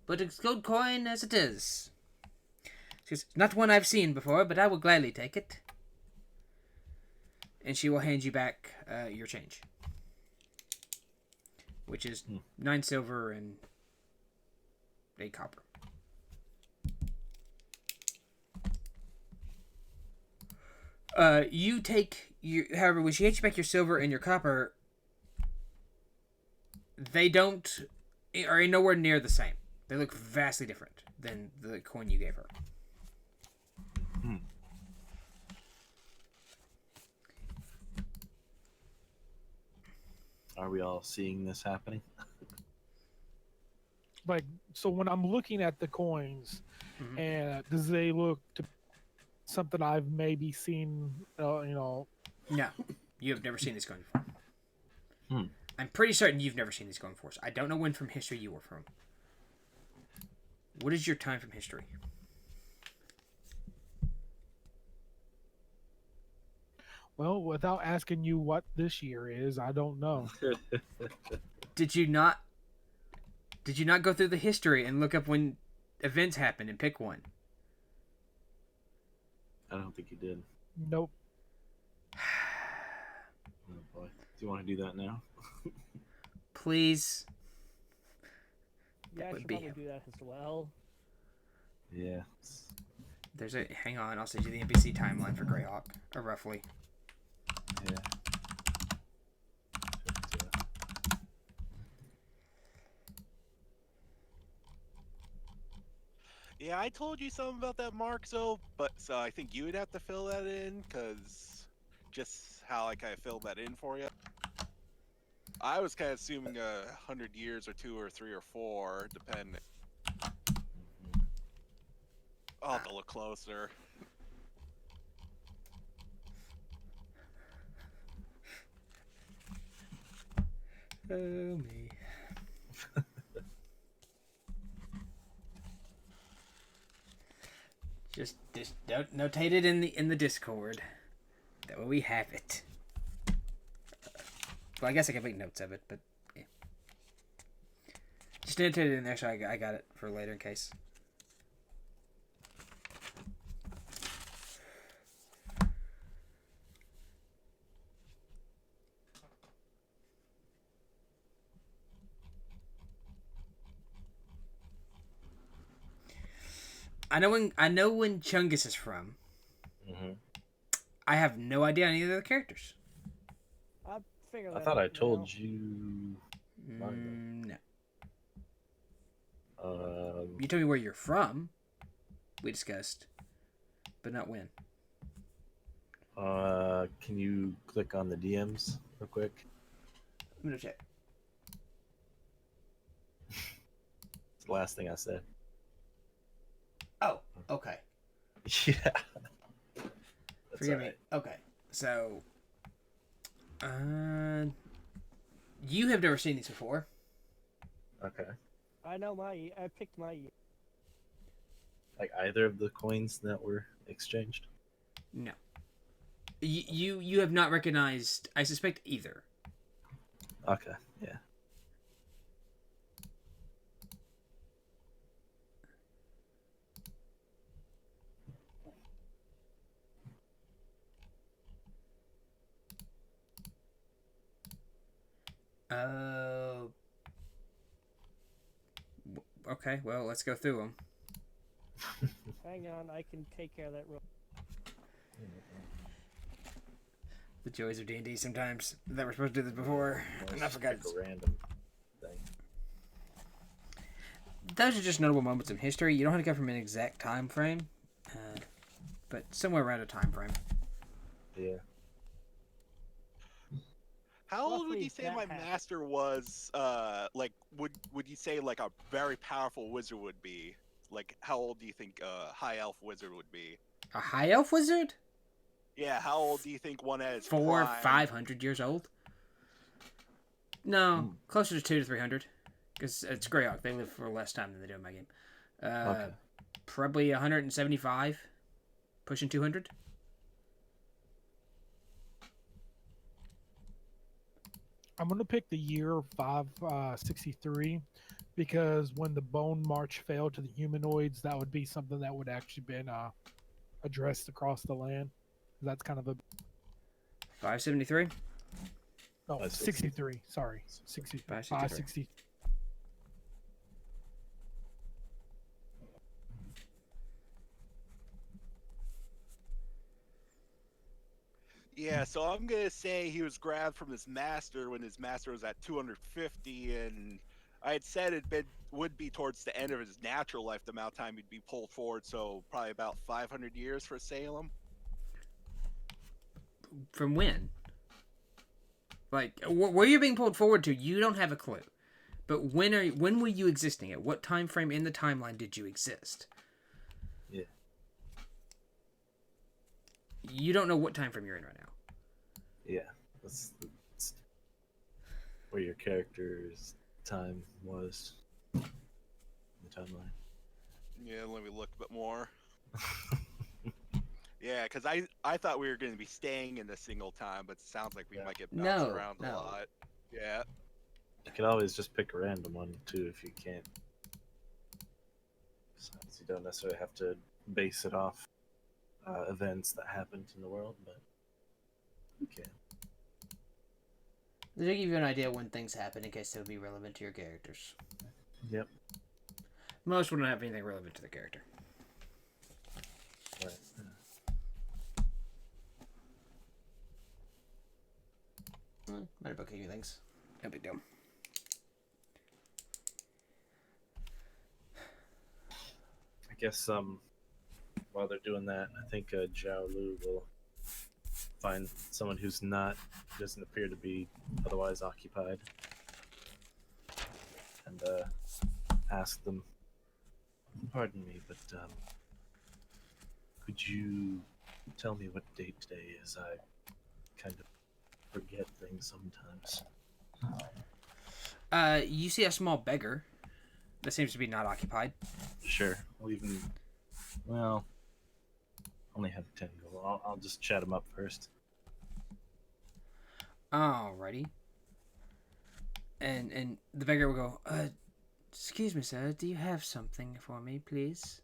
but it's gold coin as it is. It's not one I've seen before, but I will gladly take it. And she will hand you back your change, which is 9 silver and 8 copper. You take your. However, when she hands you back your silver and your copper, they are nowhere near the same. They look vastly different than the coin you gave her. Are we all seeing this happening? Like, so when I'm looking at the coins, and does they look to something I've maybe seen, No, you have never seen this coin before. Hmm. I'm pretty certain you've never seen this coin before. So I don't know when from history you were from. What is your time from history? Well, without asking you what this year is, I don't know. Did you not go through the history and look up when events happened and pick one? I don't think you did. Nope. Oh boy. Do you want to do that now? Please. Yeah, I would should be- probably do that as well. Yeah. Hang on, I'll send you the NPC timeline for Greyhawk, or roughly. Yeah. Yeah, I told you something about that mark, so I think you would have to fill that in, cause just how I kind of filled that in for you. I was kind of assuming 100 years or 2 or 3 or 4, depending. I'll have to look closer. Oh me. Just notate it in the Discord. That way we have it. Well, I guess I can make notes of it, but yeah. just notated it in there, so I got it for later in case. I know when Chungus is from. Mm-hmm. I have no idea any of the other characters. I figured I that thought I out told now. you. No. Um, You told me where you're from. We discussed, but not when. can you click on the DMs real quick? I'm gonna check. It's the last thing I said. Oh, okay. Yeah. That's Forgive me. alright. Okay, so, you have never seen these before. Okay. I know I picked my year. Like either of the coins that were exchanged? No. You have not recognized. I suspect either. Okay. Yeah. Uh. Okay. Well, let's go through them. Hang on, I can take care of that real. The joys of D&D sometimes. That we're supposed to do this before, and I Let's forgot. pick a random thing. Those are just notable moments in history. You don't have to go from an exact time frame, but somewhere around a time frame. Yeah. How old would Roughly you say that my half. master was? Like, would you say like a very powerful wizard would be? Like, how old do you think a high elf wizard would be? A high elf wizard? Yeah, how old do you think one at his 400, prime? 500 years old? No, closer to 200 to 300. Because it's Greyhawk. They live for less time than they do in my game. Okay. Probably 175. Pushing 200. I'm gonna pick the year 563 because when the Bone March failed to the humanoids, that would be something that would actually been addressed across the land. That's kind of a 573. no 560. 63. Sorry, 60 563. 560. Yeah, so I'm gonna say he was grabbed from his master when his master was at 250, and I had said would be towards the end of his natural life, the amount of time he'd be pulled forward. So probably about 500 years for Salem. From when? Like, where you're being pulled forward to, you don't have a clue. But when were you existing? At what time frame in the timeline did you exist? Yeah. You don't know what time frame you're in right now. Yeah. That's where your character's time was in the timeline. Yeah, let me look a bit more. Yeah, because I thought we were going to be staying in a single time, but it sounds like we Yeah. might get bounced No, around a no. lot. Yeah. You can always just pick a random one too if you can't. Besides, you don't necessarily have to base it off events that happened in the world, but you can. They give you an idea when things happen in case they would be relevant to your characters. Yep. Most wouldn't have anything relevant to the character. Right. Might have booked a few things. No big deal. I guess while they're doing that, I think Zhao Lu will find someone who's doesn't appear to be otherwise occupied, and ask them, pardon me, but could you tell me what date today is? I kind of forget things sometimes. You see a small beggar that seems to be not occupied. Sure. Only have 10 go. I'll just chat him up first. Alrighty. And the beggar will go, Excuse me, sir. Do you have something for me, please?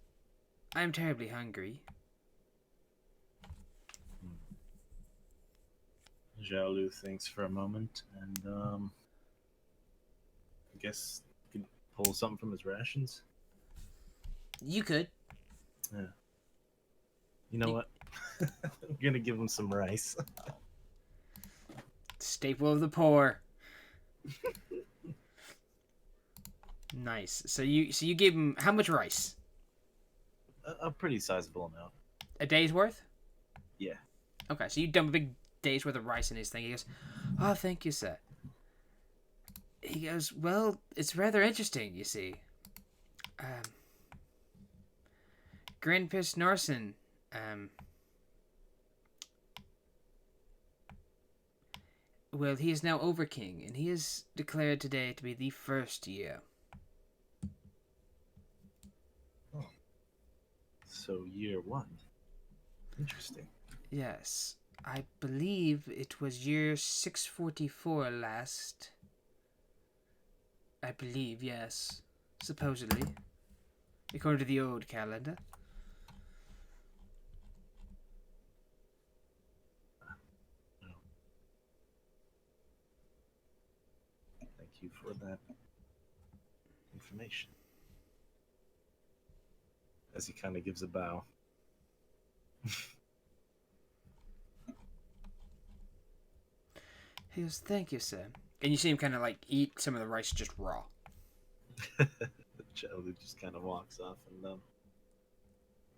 I'm terribly hungry. Zhao Lu thinks for a moment, and I guess he could pull something from his rations. You could. Yeah. You know what? I'm gonna give him some rice. Staple of the poor. Nice. So you gave him how much rice? A pretty sizable amount. A day's worth? Yeah. Okay, so you dump a big day's worth of rice in his thing. He goes, "Oh, thank you, sir." He goes, "Well, it's rather interesting, you see. Grandpiss Norson, well, he is now Overking, and he is declared today to be the first year." So year 1. Interesting. Yes, I believe it was year 644 last. I believe, yes. Supposedly. According to the old calendar. Thank you for that information. As he kind of gives a bow. He goes, "Thank you, sir." And you see him kind of like eat some of the rice just raw. Zhao Lu just kind of walks off and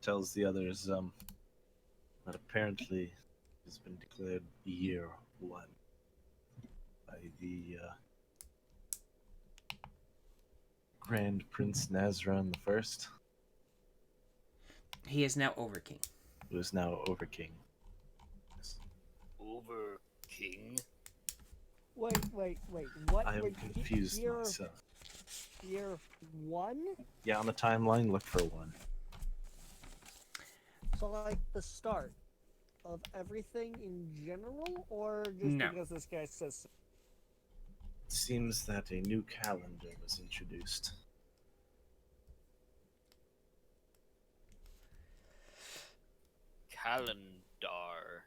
tells the others that apparently has been declared year 1 by the Grand Prince Nazran the First, He is now Overking. who is now Overking. Yes. Over King? Wait. What? I am Wait, confused myself. Year 1? Yeah, on the timeline, look for 1. So, like, the start of everything in general? Or just No. because this guy says so? It seems that a new calendar was introduced. Calendar.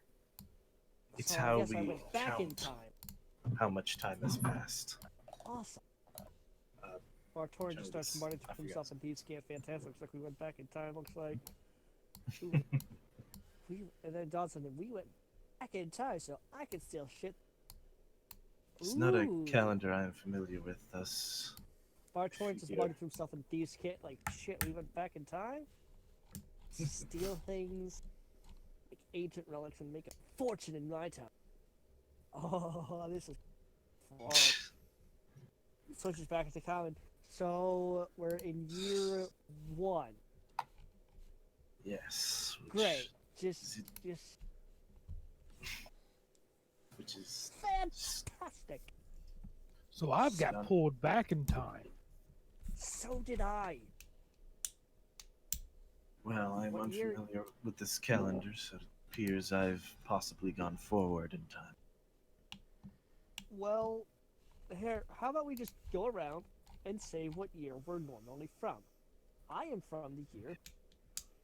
It's So I how guess I we went back in count time. how much time has passed. Awesome. Uh, Bartorian just starts Jonas, muttering I to himself forgot. and these can't fantastic. Looks like we went back in time, looks like. Ooh. And then Johnson, and we went back in time so I could steal shit. It's not a Ooh. calendar I am familiar with, thus. Bartorian just Yeah. muttered to himself and thieves can't, like, shit, we went back in time? Steal things, like ancient relics, and make a fortune in my time. Oh, this is fun. Switches back into common. So we're in year 1. Yes. Great. Is Just which is fantastic. So I've got Son. pulled back in time. So did I. well, I'm What year- unfamiliar with this calendar, so it appears I've possibly gone forward in time. Well, here, how about we just go around and say what year we're normally from? I am from the year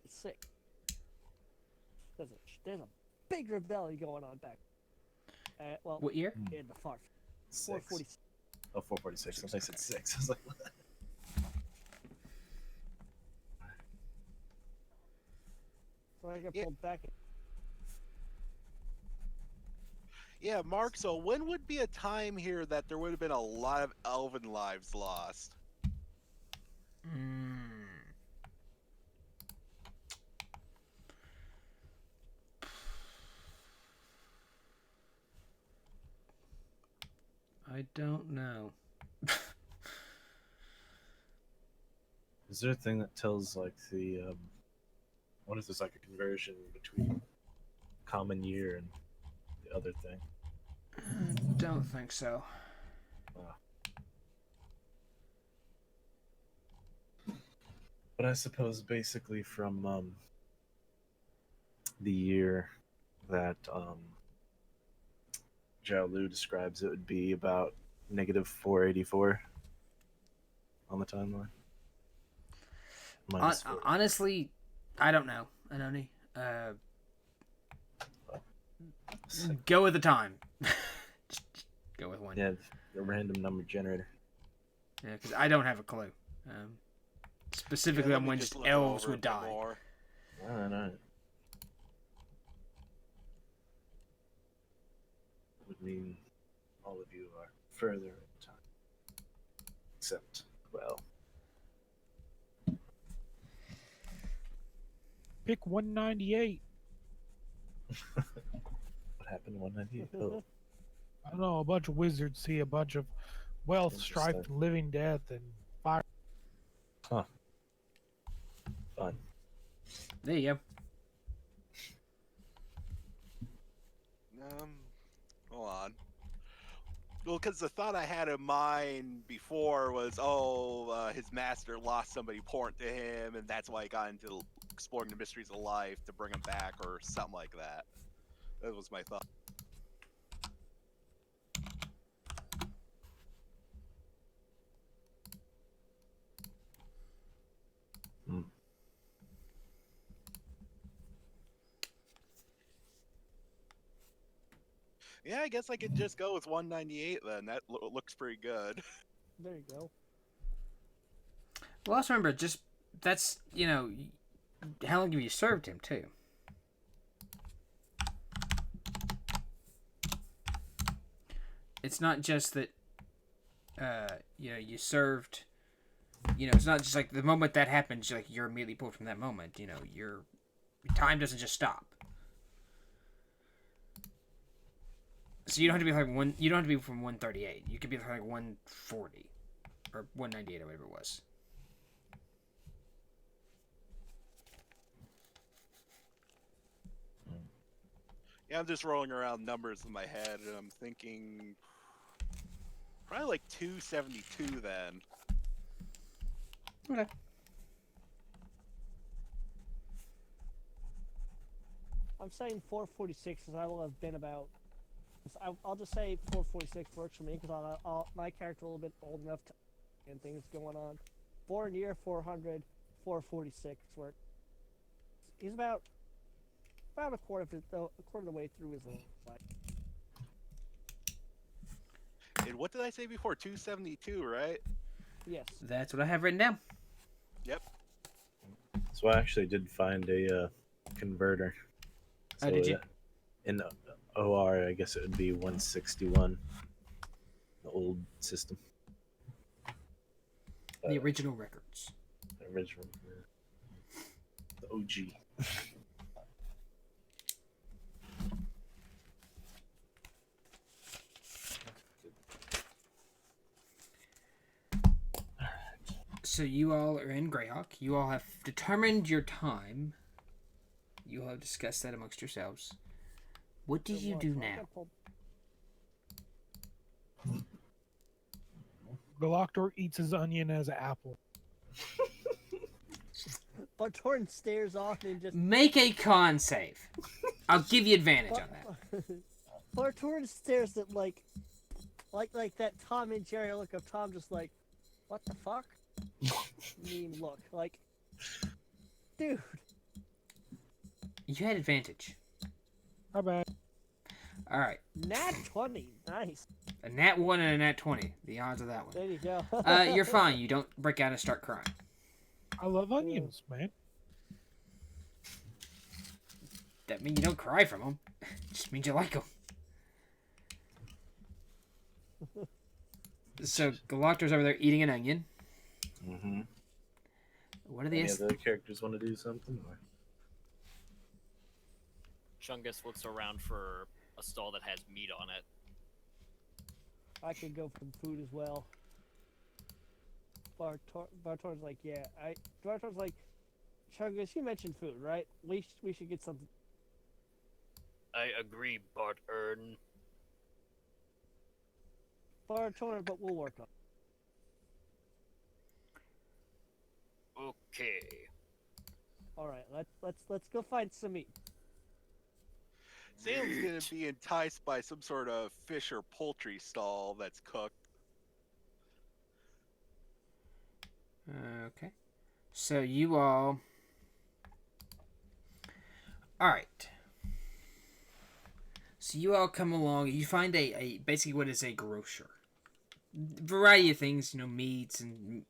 6. There's a big rebellion going on back. Well, What year? in the far 6. 446. Oh, 446. I said 6. I was like, what? So I get Yeah. pulled back. Yeah, Mark, so when would be a time here that there would have been a lot of elven lives lost? I don't know. Is there a thing that tells like the what if there's like a conversion between common year and the other thing? Don't think so. But I suppose basically from the year that Zhao Lu describes, it would be about -484 on the timeline? Minus 40. Honestly, I don't know, Anoni. Go with the time. just go with one. Yeah, the random number generator. Yeah, because I don't have a clue. Specifically let on me when just just look it elves over a would bit die. more. Alright. Would mean all of you are further in time. Except, well, Pick 198. what happened to 198? Oh, I don't know. A bunch of wizards see a bunch of wealth, strife, Interesting. living death, and fire. huh. Fun. There you go. Hold on. Well, because the thought I had in mind before was, his master lost somebody important to him, and that's why he got into exploring the mysteries of life to bring him back, or something like that. That was my thought. Hmm. Yeah, I guess I could just go with 198 then. That looks pretty good. There you go. Well, also remember, that's how long have you served him too? It's not just that you served. It's not just like the moment that happens, like you're immediately pulled from that moment. Your time doesn't just stop. So you don't have to be like one. You don't have to be from 138. You could be like 140 or 198 or whatever it was. Yeah, I'm just rolling around numbers in my head, and I'm thinking probably like 272 then. Okay. I'm saying 446 because I will have been about. I'll just say 446 works for me because my character a little bit old enough to and things going on. 4 near 400, 446 work. He's about a quarter of the way through his life. And what did I say before? 272, right? Yes. That's what I have written down. Yep. So I actually did find a converter. Oh, did you? In OR, I guess it would be 161. The old system. The original records. The original. Yeah. The OG. So you all are in Greyhawk. You all have determined your time. You all have discussed that amongst yourselves. What do you do now? Galactor eats his onion as an apple. But Torn stares off and just. Make a con save. I'll give you advantage on that. But Torn stares at like that Tom and Jerry look of Tom, just like, what the fuck? Meme look, like, dude. You had advantage. How bad? All right. Nat 20, nice. A nat 1 and a nat 20. The odds of that one. There you go. You're fine. You don't break out and start crying. I love onions, man. That means you don't cry from them. Just means you like them. So Galactor's over there eating an onion. Mm-hmm. What are the Any other characters want to do something? Or? Chungus looks around for a stall that has meat on it. I could go for food as well. Bartor's like, yeah. Bartor's like, Chungus, you mentioned food, right? We should get something. I agree, Bart Ern. Bartor, but we'll work on it. Okay. All right, let's go find some meat. Sam's gonna be enticed by some sort of fish or poultry stall that's cooked. Okay. So you all. All right. So you all come along. You find a basically what is a grocer. Variety of things, meats and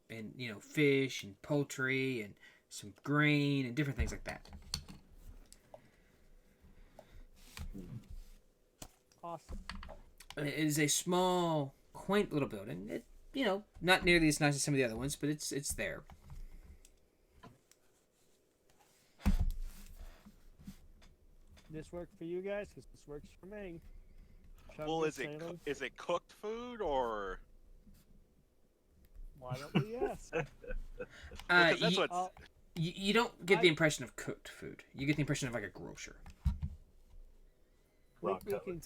fish and poultry and some grain and different things like that. Awesome. It is a small, quaint little building. It, not nearly as nice as some of the other ones, but it's there. This work for you guys? Because this works for me. Well, is it cooked food or? Why don't we ask? Because that's what. You don't get the impression of cooked food. You get the impression of like a grocer. we Rock can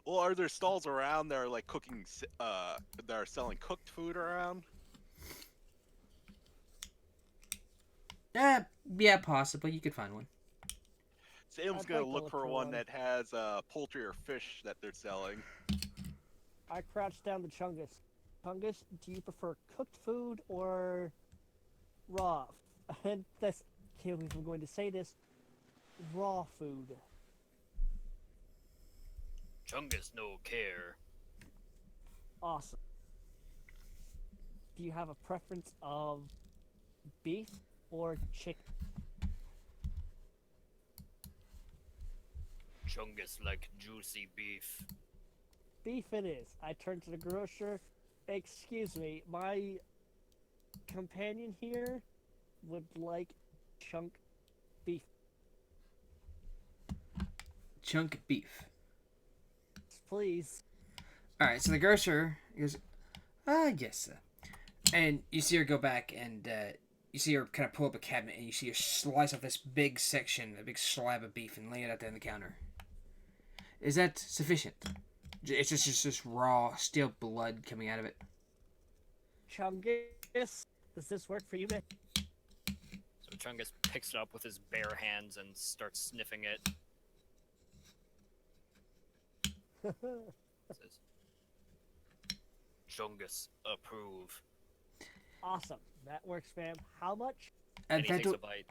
Well, are there stalls around that are like cooking? That are selling cooked food around? Yeah, possibly. You could find one. Salem's I'd gonna like to look look for for one one. that has poultry or fish that they're selling. I crouched down to Chungus. Chungus, do you prefer cooked food or raw? And that's, can't believe I'm going to say this. Raw food. Chungus no care. Awesome. Do you have a preference of beef or chicken? Chungus like juicy beef. Beef it is. I turn to the grocer. Excuse me, my companion here would like chunk beef. Chunk beef. Please. All right. So the grocer goes, yes, sir. And you see her go back and you see her kind of pull up a cabinet and you see her slice off this big section, a big slab of beef, and lay it out there on the counter. Is that sufficient? It's just this raw, steel blood coming out of it. Chungus, does this work for you, man? So Chungus picks it up with his bare hands and starts sniffing it. Says, Chungus approve. Awesome. That works, fam. How much? And he takes a bite.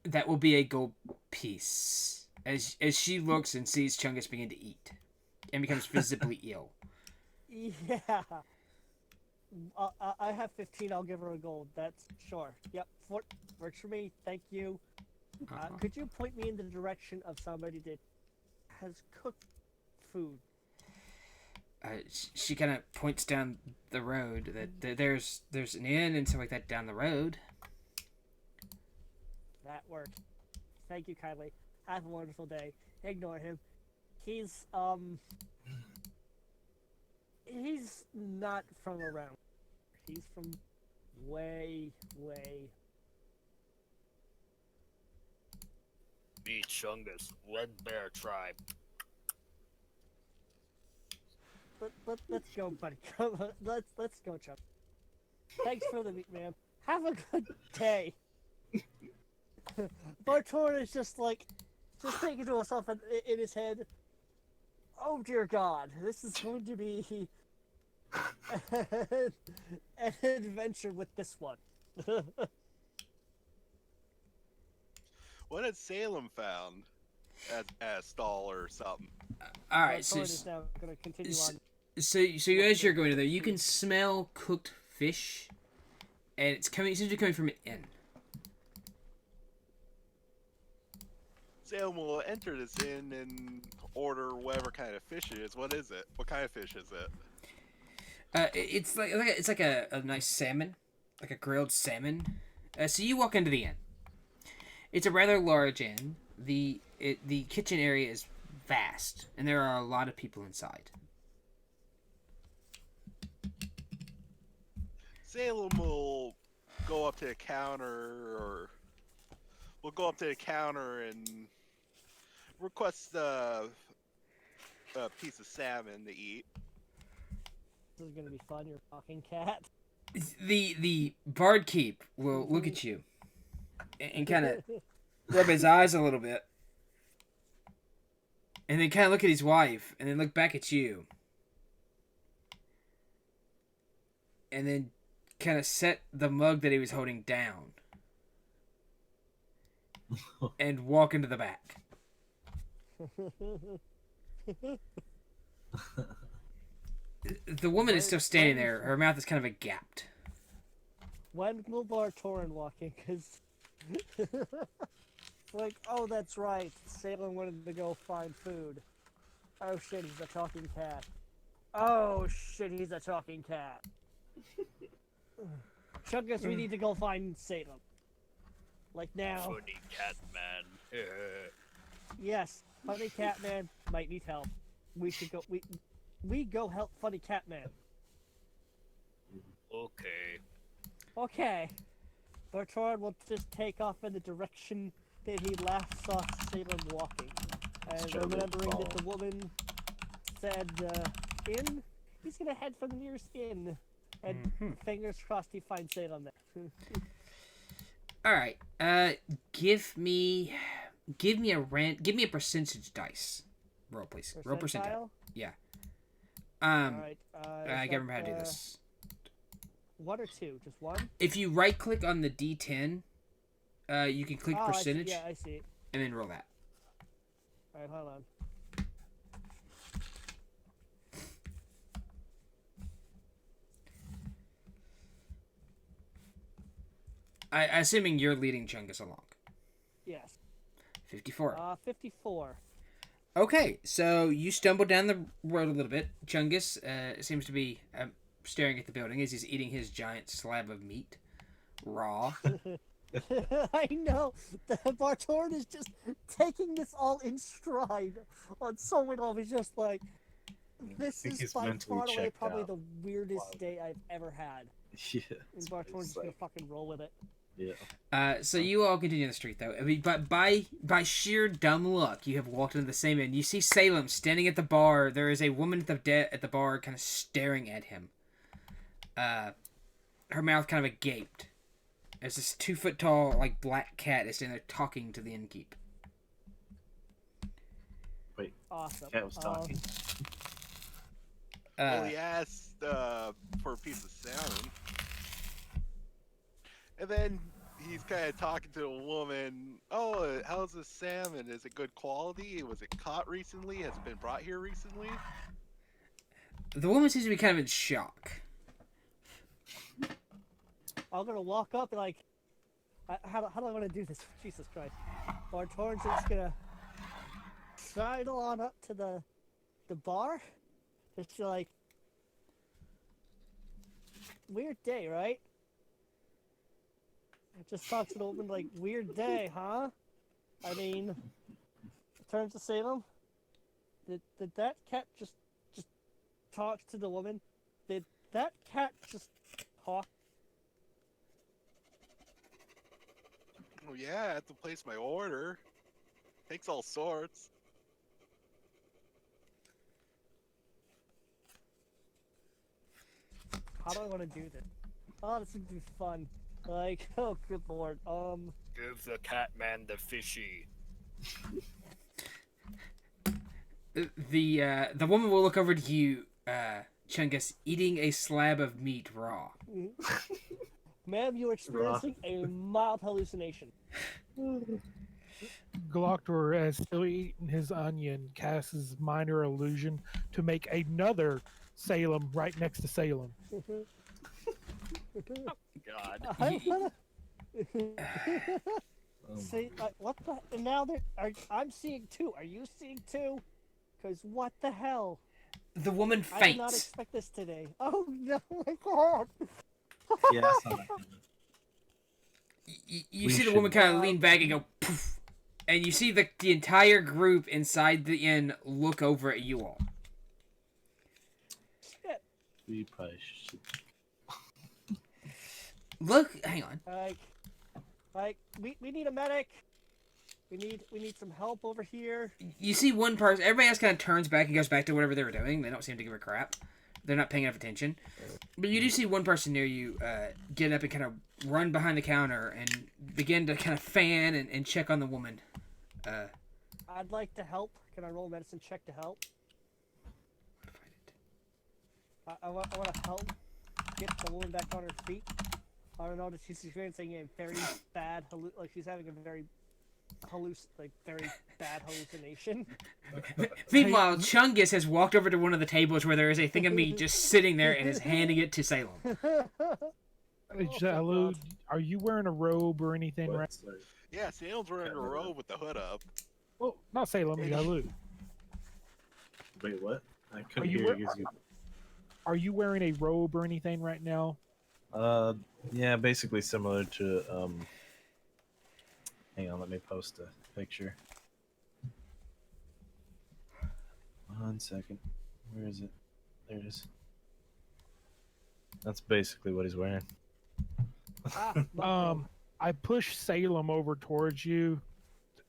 That will be a gold piece. As she looks and sees Chungus begin to eat and becomes visibly ill. Yeah. I have 15. I'll give her a gold. That's sure. Yep. Works for me. Thank you. Could you point me in the direction of somebody that has cooked food? She kind of points down the road. That there's an inn and stuff like that down the road. That worked. Thank you kindly. Have a wonderful day. Ignore him. He's not from around. He's from way. Meet Chungus, Red Bear Tribe. Let's go, buddy. Let's go, Chuck. Thanks for the meet, man. Have a good day. Bartor is just thinking to himself in his head, oh dear God, this is going to be an adventure with this one. What had Salem found as a stall or something? All right, Bartor is now going to continue on. So as you're going to there, you can smell cooked fish, and it seems to be coming from an inn. Salem will enter this inn and order whatever kind of fish it is. What is it? What kind of fish is it? It's like a nice salmon, like a grilled salmon. So you walk into the inn. It's a rather large inn. The kitchen area is vast, and there are a lot of people inside. Salem will go up to the counter, and request a piece of salmon to eat. This is going to be fun, you're talking cat. The barkeep will look at you and kind of rub his eyes a little bit, and then kind of look at his wife, and then look back at you. and then kind of set the mug that he was holding down and walk into the back. The woman is still standing there. Her mouth is kind of agapped. When will Bartoran walk in? Because, like, oh, that's right. Salem wanted to go find food. Oh shit, he's a talking cat. Oh shit, he's a talking cat. Chungus, we need to go find Salem. Like now. Funny cat man. Yes, Funny Cat Man might need help. We should go. We go help Funny Cat Man. Okay. Okay. Bartoran will just take off in the direction that he last saw Salem walking. And Struggle remembering that follow. the woman said inn, he's gonna head for the nearest inn. And fingers crossed he finds Salem there. All right. Give me a percentage dice. Roll, please. Roll percentile. Yeah. Alright. I can't remember how to do this. 1 or 2? Just 1? If you right click on the D10, you can click percentage I see it. and then roll that. Alright, hold on. Assuming you're leading Chungus along. Yes. 54. 54. Okay, so you stumble down the road a little bit. Chungus seems to be staring at the building as he's eating his giant slab of meat, raw. I know. The Bartoran is just taking this all in stride on so many levels. He's just like, this think is he's by mentally far and away checked probably out. the weirdest Wow. day I've ever had. Yeah. And Bartoran's just gonna fucking roll with it. Yeah. So you all continue the street, though. I mean, but by sheer dumb luck, you have walked into the same inn. You see Salem standing at the bar. There is a woman at the bar, kind of staring at him. Her mouth kind of agaped. There's this 2-foot-tall, like, black cat is standing there talking to the innkeep. Wait, Awesome. cat was talking. Well, he asked for a piece of salmon. And then he's kind of talking to a woman. Oh, how's the salmon? Is it good quality? Was it caught recently? Has it been brought here recently? The woman seems to be kind of in shock. I'm gonna walk up and like, how do I want to do this? Jesus Christ. Bartoran's just gonna sidle on up to the bar. Just like, weird day, right? Just talks to the woman like, weird day, huh? I mean, turns to Salem. Did that cat just talk to the woman? Did that cat just talk? Oh yeah, I have to place my order. Takes all sorts. How do I want to do this? Oh, this would be fun. Like, oh, good lord. Give the cat man the fishy. The woman will look over to you, Chungus, eating a slab of meat raw. Ma'am, you're experiencing a mild hallucination. Gloctor, as still eating his onion, casts his minor illusion to make another Salem right next to Salem. God. I wanna... Oh See, what the... And now I'm seeing 2. Are you seeing 2? Because what the hell? The woman I did not faints. expect this today. Oh no, my god! Yeah, I saw that coming. You We see the should- woman kind of lean back and go poof, and you see the entire group inside the inn look over at you all. Shit. We probably should. Look, hang on. Like, we need a medic. We need some help over here. You see one person. Everybody else kind of turns back and goes back to whatever they were doing. They don't seem to give a crap. They're not paying enough attention. But you do see one person near you get up and kind of run behind the counter and begin to kind of fan and check on the woman. I'd like to help. Can I roll a medicine check to help? I want to help. get the woman back on her feet. I don't know that she's experiencing a very bad like she's having a very very bad hallucination. Meanwhile, Chungus has walked over to one of the tables where there is a thing of meat just sitting there and is handing it to Salem. Hey, Jalu, are you wearing a robe or anything, right? Sorry. Yeah, Salem's wearing a robe with the hood up. Well, not Salem, Jalu. Wait, what? I couldn't Are you hear wear- you. 'Cause Are you wearing a robe or anything right now? yeah, basically similar to hang on, let me post a picture. 1 second. Where is it? There it is. That's basically what he's wearing. I push Salem over towards you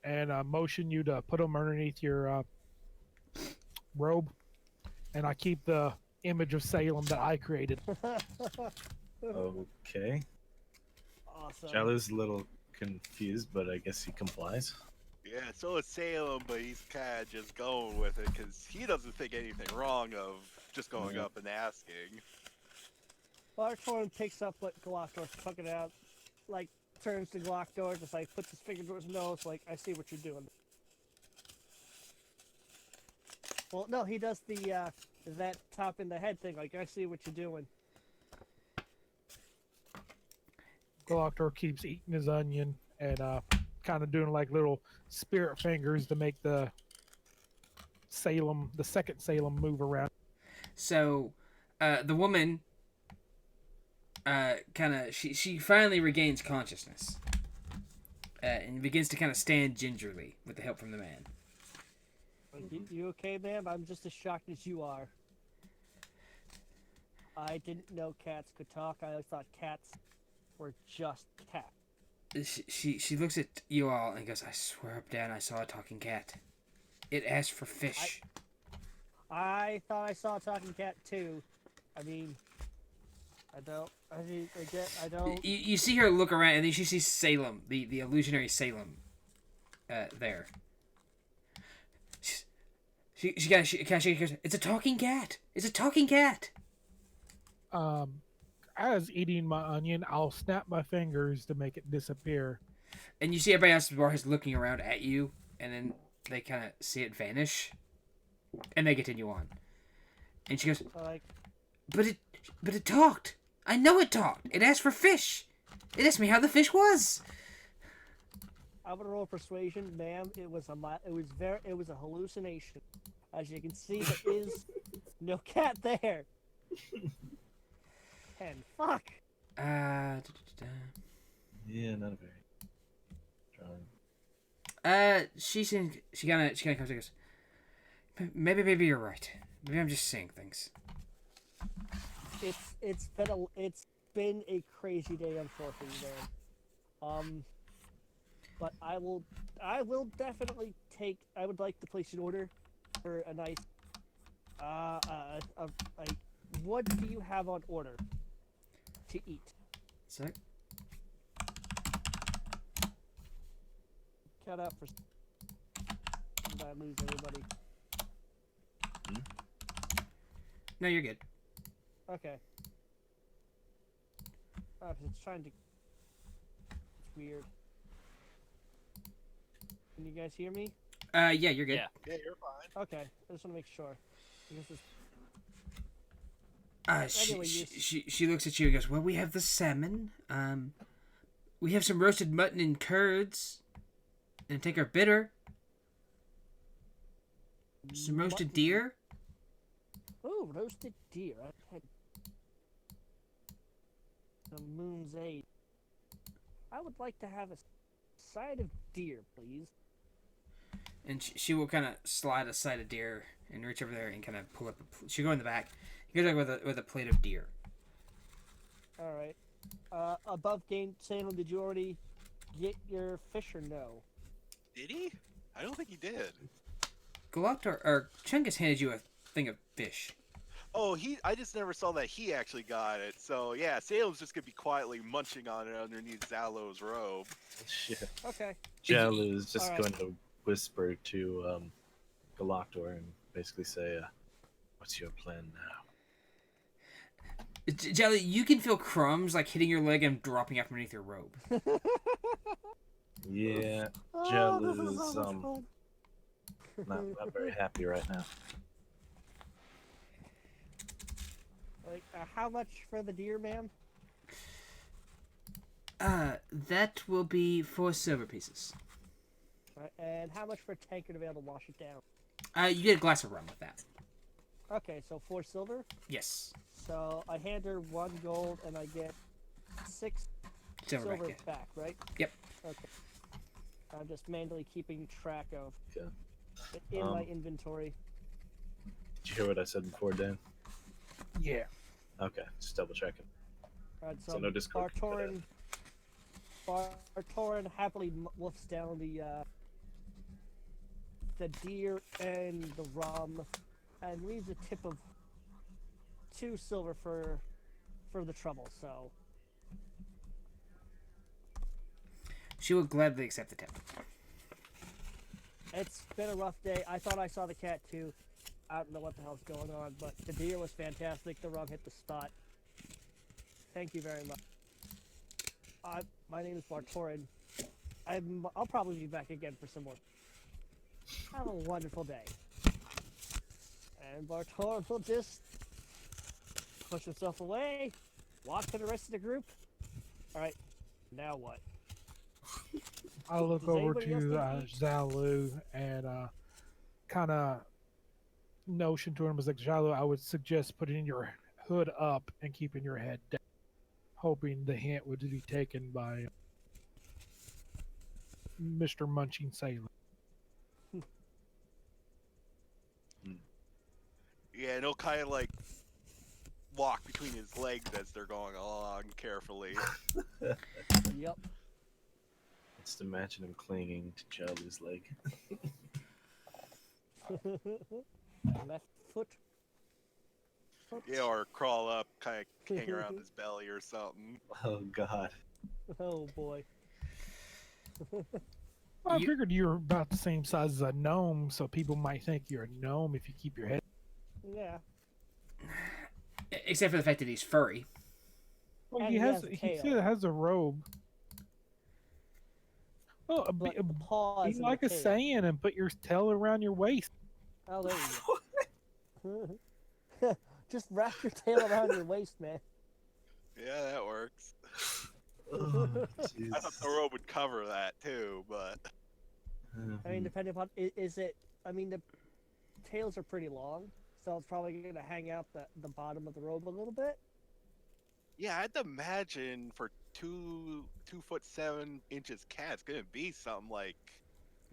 and motion you to put him underneath your robe, and I keep the image of Salem that I created. Okay. Awesome. Jalu's a little confused, but I guess he complies. Yeah, so is Salem, but he's kind of just going with it because he doesn't think anything wrong of just going up and asking. Larkhorn picks up what Galactor's fucking out, like turns to Galactor, just like puts his finger to his nose, like I see what you're doing. Well, no, he does the that top in the head thing, like I see what you're doing. Galactor keeps eating his onion and kind of doing like little spirit fingers to make the second Salem move around. So, the woman, she finally regains consciousness, and begins to kind of stand gingerly with the help from the man. You okay, ma'am? I'm just as shocked as you are. I didn't know cats could talk. I thought cats were just cats. She looks at you all and goes, "I swear up down I saw a talking cat. It asked for fish." I thought I saw a talking cat too. I mean, I don't. You see her look around, and then she sees Salem, the illusionary Salem, there. She goes, "It's a talking cat. It's a talking cat." As eating my onion, I'll snap my fingers to make it disappear. And you see everybody else is looking around at you, and then they kind of see it vanish, and they continue on. And she goes, but it talked. I know it talked. It asked for fish. It asked me how the fish was." I'm gonna roll persuasion, ma'am. It was a hallucination. As you can see, there is no cat there. And fuck. Yeah, not a very strong. She kind of comes and goes, maybe you're right. Maybe I'm just saying things. It's been a crazy day, unfortunately, man. But I will definitely take. I would like to place an order for a nice. What do you have on order to eat? Sec. Cut out for. Did I lose everybody? No, you're good. Okay. It's trying to. It's weird. Can you guys hear me? Yeah, you're good. Yeah, you're fine. Okay, I just want to make sure. This is. Anyway, She looks at you and goes, "Well, we have the salmon. We have some roasted mutton and curds, and take our bitter. Some roasted deer." Oh, roasted deer. I've had the Moon's Aid. I would like to have a side of deer, please. And she will kind of slide a side of deer and reach over there and kind of pull up. She'll go in the back. You go with a plate of deer. All right. Above game, Salem, did you already get your fish or no? Did he? I don't think he did. Galactor or Chungus handed you a thing of fish. Oh, I just never saw that he actually got it. So yeah, Salem's just gonna be quietly munching on it underneath Zalo's robe. Shit. Okay. Jalu is just Alright. going to whisper to Galactor and basically say, "What's your plan now?" Jelly, you can feel crumbs like hitting your leg and dropping out from underneath your robe. Yeah, Oh, Jello this is is so much fun. not very happy right now. Like, how much for the deer, ma'am? That will be 4 silver pieces. And how much for a tankard to be able to wash it down? You get a glass of rum with that. Okay, so 4 silver. Yes. So I hand her 1 gold, and I get 6 Silver silver back, yeah. back, right? Yep. Okay. I'm just manually keeping track of Okay. it in my inventory. Did you hear what I said before, Dan? Yeah. Okay, just double checking. Alright, So no Discord can put out. Bartorin happily wolfs down the deer and the rum, and leaves a tip of 2 silver for the trouble. So She will gladly accept the tip. it's been a rough day. I thought I saw the cat too. I don't know what the hell's going on, but the deer was fantastic. The rum hit the spot. Thank you very much. My name is Bartorin. I'll probably be back again for some more. Have a wonderful day. And Bartorin will just push himself away, walk to the rest of the group. Alright, now what? I look Does over anybody else to need to eat? Zalu and kind of notion to him as like, Zalu, I would suggest putting your hood up and keeping your head down, hoping the hint would be taken by Mr. Munching Sailor. Yeah, and he'll kind of like walk between his legs as they're going along carefully. Yep. Just imagine him clinging to Jelly's leg. Left foot. Yeah, or crawl up, kind of hang around his belly or something. Oh God. Oh boy. I figured you were about the same size as a gnome, so people might think you're a gnome if you keep your head. Yeah. Except for the fact that he's furry. Well, And he he has. has a He tail. still has a robe. Well, But the paws be and like the a tail. Saiyan and put your tail around your waist. Oh, there you go. Just wrap your tail around your waist, man. Yeah, that works. Oh, I thought the robe would cover that too, but I mean, depending upon is it. I mean, the tails are pretty long, so it's probably going to hang out the bottom of the robe a little bit. yeah, I had to imagine for 2'7" cat, it's gonna be something like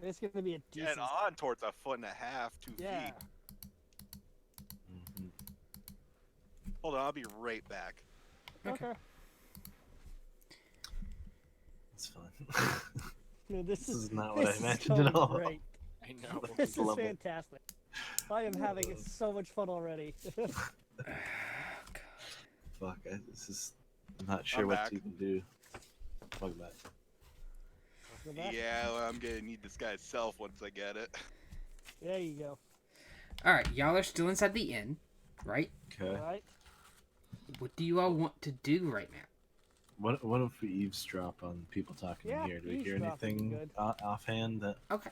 It's going to be a decent. getting on towards 1.5 feet, 2 Yeah. feet. Hold on, I'll be right back. Okay. It's fun. No, This is not what I this is imagined going at all. Great. I know. This is Love it. fantastic. I am having so much fun already. Fuck, I'm not sure I'm what back. to even do. Fuck that. Go back. Yeah, well, I'm gonna need this guy's self once I get it. There you go. Alright, y'all are still inside the inn, right? Okay. All right. What do you all want to do right now? What if we eavesdrop on people talking Yeah, in here? Do we hear eavesdrop would be anything good. offhand that? Okay.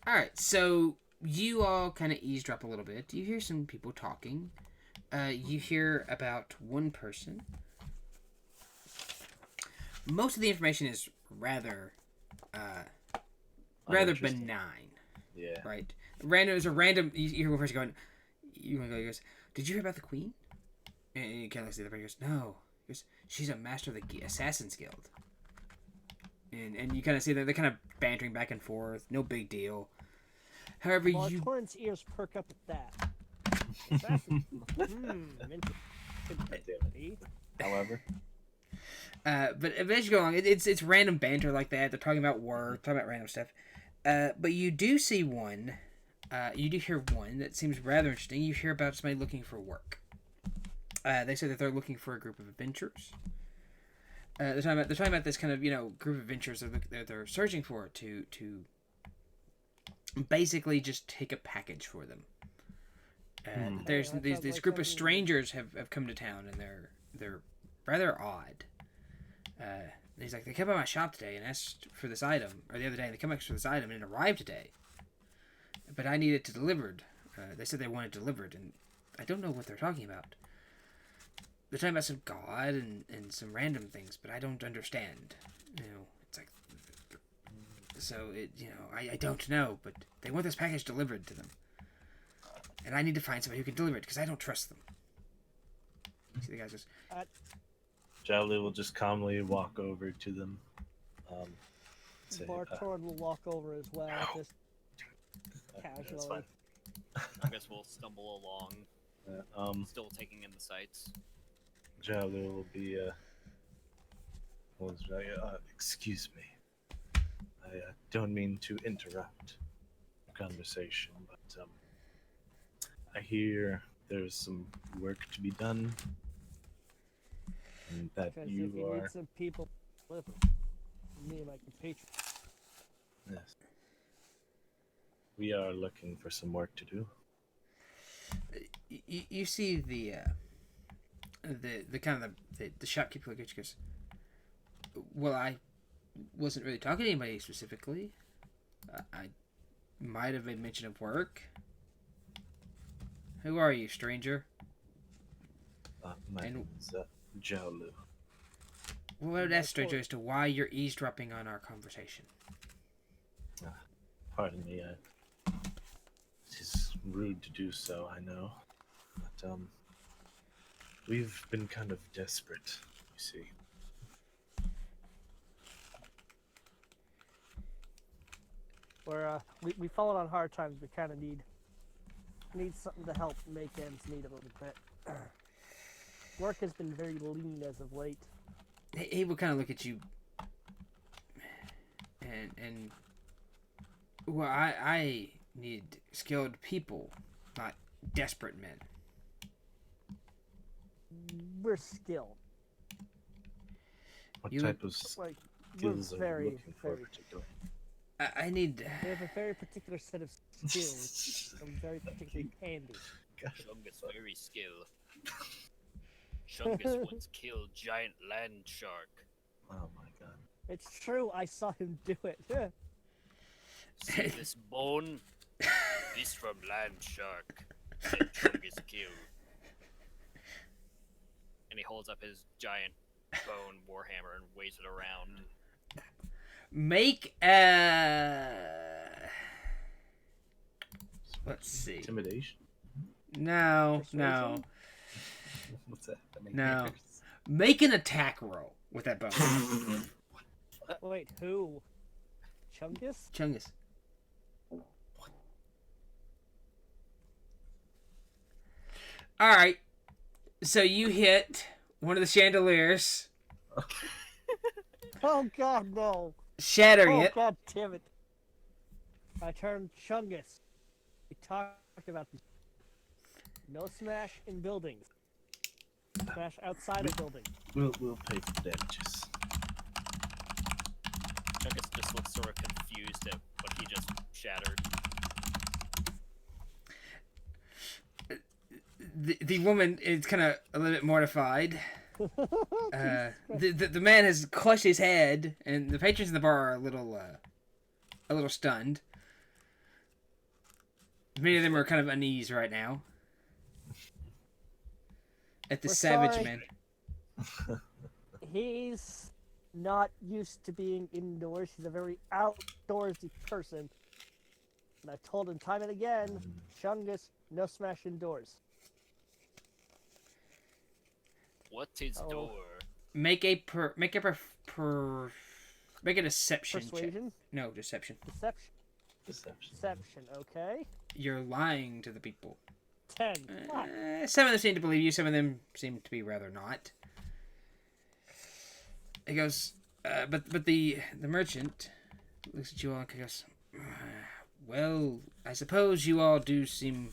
Alright, so you all kind of eavesdrop a little bit. You hear some people talking. You hear about one person. Most of the information is rather Uninteresting? benign, Yeah. right? There's a random. You hear one person going. You want to go? He goes, "Did you hear about the queen?" And you kind of see the person goes, "No." He goes, "She's a master of the Assassin's Guild." And you kind of see that they're kind of bantering back and forth. No big deal. However, Well, you Torrent's ears perk up at that. Assassin. Interesting. Could be. However, but as you go along, it's random banter like that. They're talking about work, talking about random stuff. But you do see one. You do hear one that seems rather interesting. You hear about somebody looking for work. They say that they're looking for a group of adventurers. They're talking about this kind of group of adventurers that they're searching for to basically just take a package for them. There's Oh, that these sounds this like group of something- strangers have come to town, and they're rather odd. He's like, they came by my shop today and asked for this item, or the other day, and they come back for this item, and it arrived today. But I need it delivered. They said they want it delivered, and I don't know what they're talking about. They're talking about some god and some random things, but I don't understand. You know, it's like, so I don't know, but they want this package delivered to them, and I need to find somebody who can deliver it because I don't trust them. See, the guy says, Jowly will just calmly walk over to them. Say, Bartord will walk over as well, just that's casually. fine. I guess we'll stumble along, Yeah, still taking in the sights. Jowly will be, excuse me. I don't mean to interrupt the conversation, but I hear there's some work to be done, and that Because you if you are. need some people to deliver, me and my compatriots. Yes. We are looking for some work to do. you see the kind of the shopkeeper look at you goes, well, I wasn't really talking to anybody specifically. I might have made mention of work. Who are you, stranger? My And- name is Jowlu. Well, I would ask, stranger, as to why you're eavesdropping on our conversation. Pardon me, it is rude to do so, I know. But, we've been kind of desperate, you see. We fallen on hard times. We kind of need something to help make ends meet a little bit. Work has been very lean as of late. He will kind of look at you, and well, I need skilled people, not desperate men. We're skilled. What You- type of Like skills we're are very, you looking for very. particularly? I need. We have a very particular set of skills. I'm very particularly handy. Chungus very skilled. Chungus once killed giant land shark. Oh my god. It's true. I saw him do it. See this bone? This from land shark. Said Chungus kill. And he holds up his giant bone warhammer and waves it around. Make a. Let's see. Intimidation? No. Persuasion? What's that? No. Make an attack roll with that bone. Wait, who? Chungus? Chungus. Alright. So you hit one of the chandeliers, Oh God, no! shattering Oh it. God, damn it! I turned Chungus. We talked about this. No smash in buildings. Smash outside of buildings. We'll pay for the damages. Chungus just looks sort of confused at what he just shattered. The woman is kind of a little bit mortified. The man has clutched his head, and the patrons in the bar are a little stunned. Many of them are kind of uneasy right now at the We're savage sorry. man. He's not used to being indoors. He's a very outdoorsy person. And I've told him time and again, Chungus, no smash indoors. What is Oh. door? Make a deception check. Persuasion? No, deception. Deception. Deception. Deception, okay. You're lying to the people. 10. Fuck. Some of them seem to believe you. Some of them seem to be rather not. He goes, but the merchant looks at you all and goes, well, I suppose you all do seem,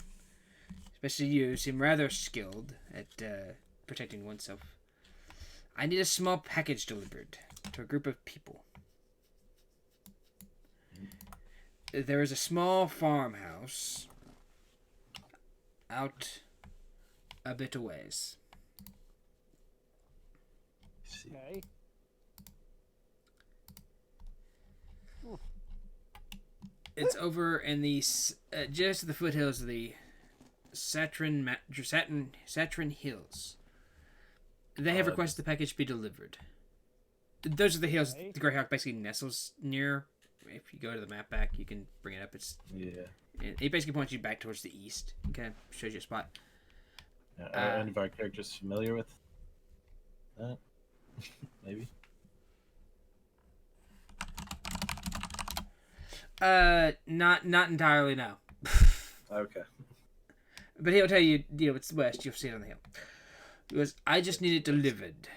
especially you, seem rather skilled at protecting oneself. I need a small package delivered to a group of people. There is a small farmhouse out a bit a ways. See. Okay. It's over in the just the foothills of the Satrin Hills. They have requested the package be delivered. Those are the hills Okay. the Greyhawk basically nestles near. If you go to the map back, you can bring it up. It basically points you back towards the east. Okay, shows you a spot. Are any of our characters familiar with that? Maybe. Not entirely, no. Okay. But he'll tell you, it's west. You'll see it on the hill. He goes, I just need it delivered.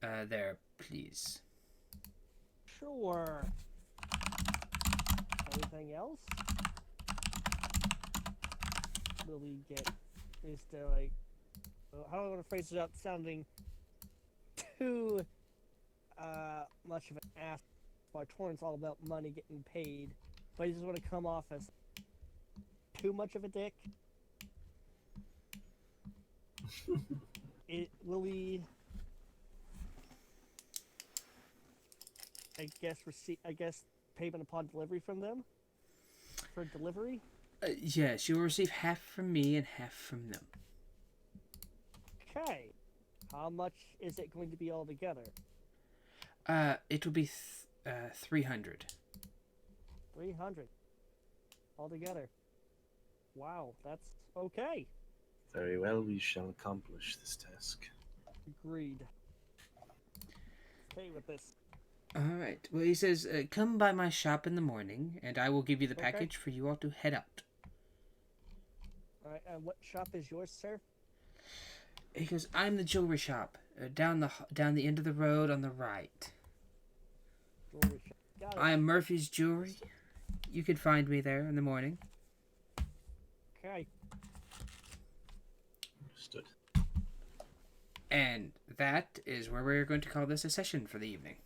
There, please. Sure. Anything else? Will we get? Is there like? How do I want to phrase it up? Sounding too much of an ass. Our tournament's all about money getting paid, but I just want to come off as too much of a dick. Will we? I guess payment upon delivery from them for delivery. Yes, you'll receive half from me and half from them. Okay. How much is it going to be altogether? It will be 300. 300 altogether. Wow, that's okay. Very well, we shall accomplish this task. Agreed. Okay with this. All right. Well, he says, come by my shop in the morning, and I will give you the Okay. package for you all to head out. All right. What shop is yours, sir? He goes, I'm the jewelry shop, down the end of the road on the right. Jewelry shop. Got it. I am Murphy's Jewelry. You can find me there in the morning. Okay. Understood. And that is where we're going to call this a session for the evening.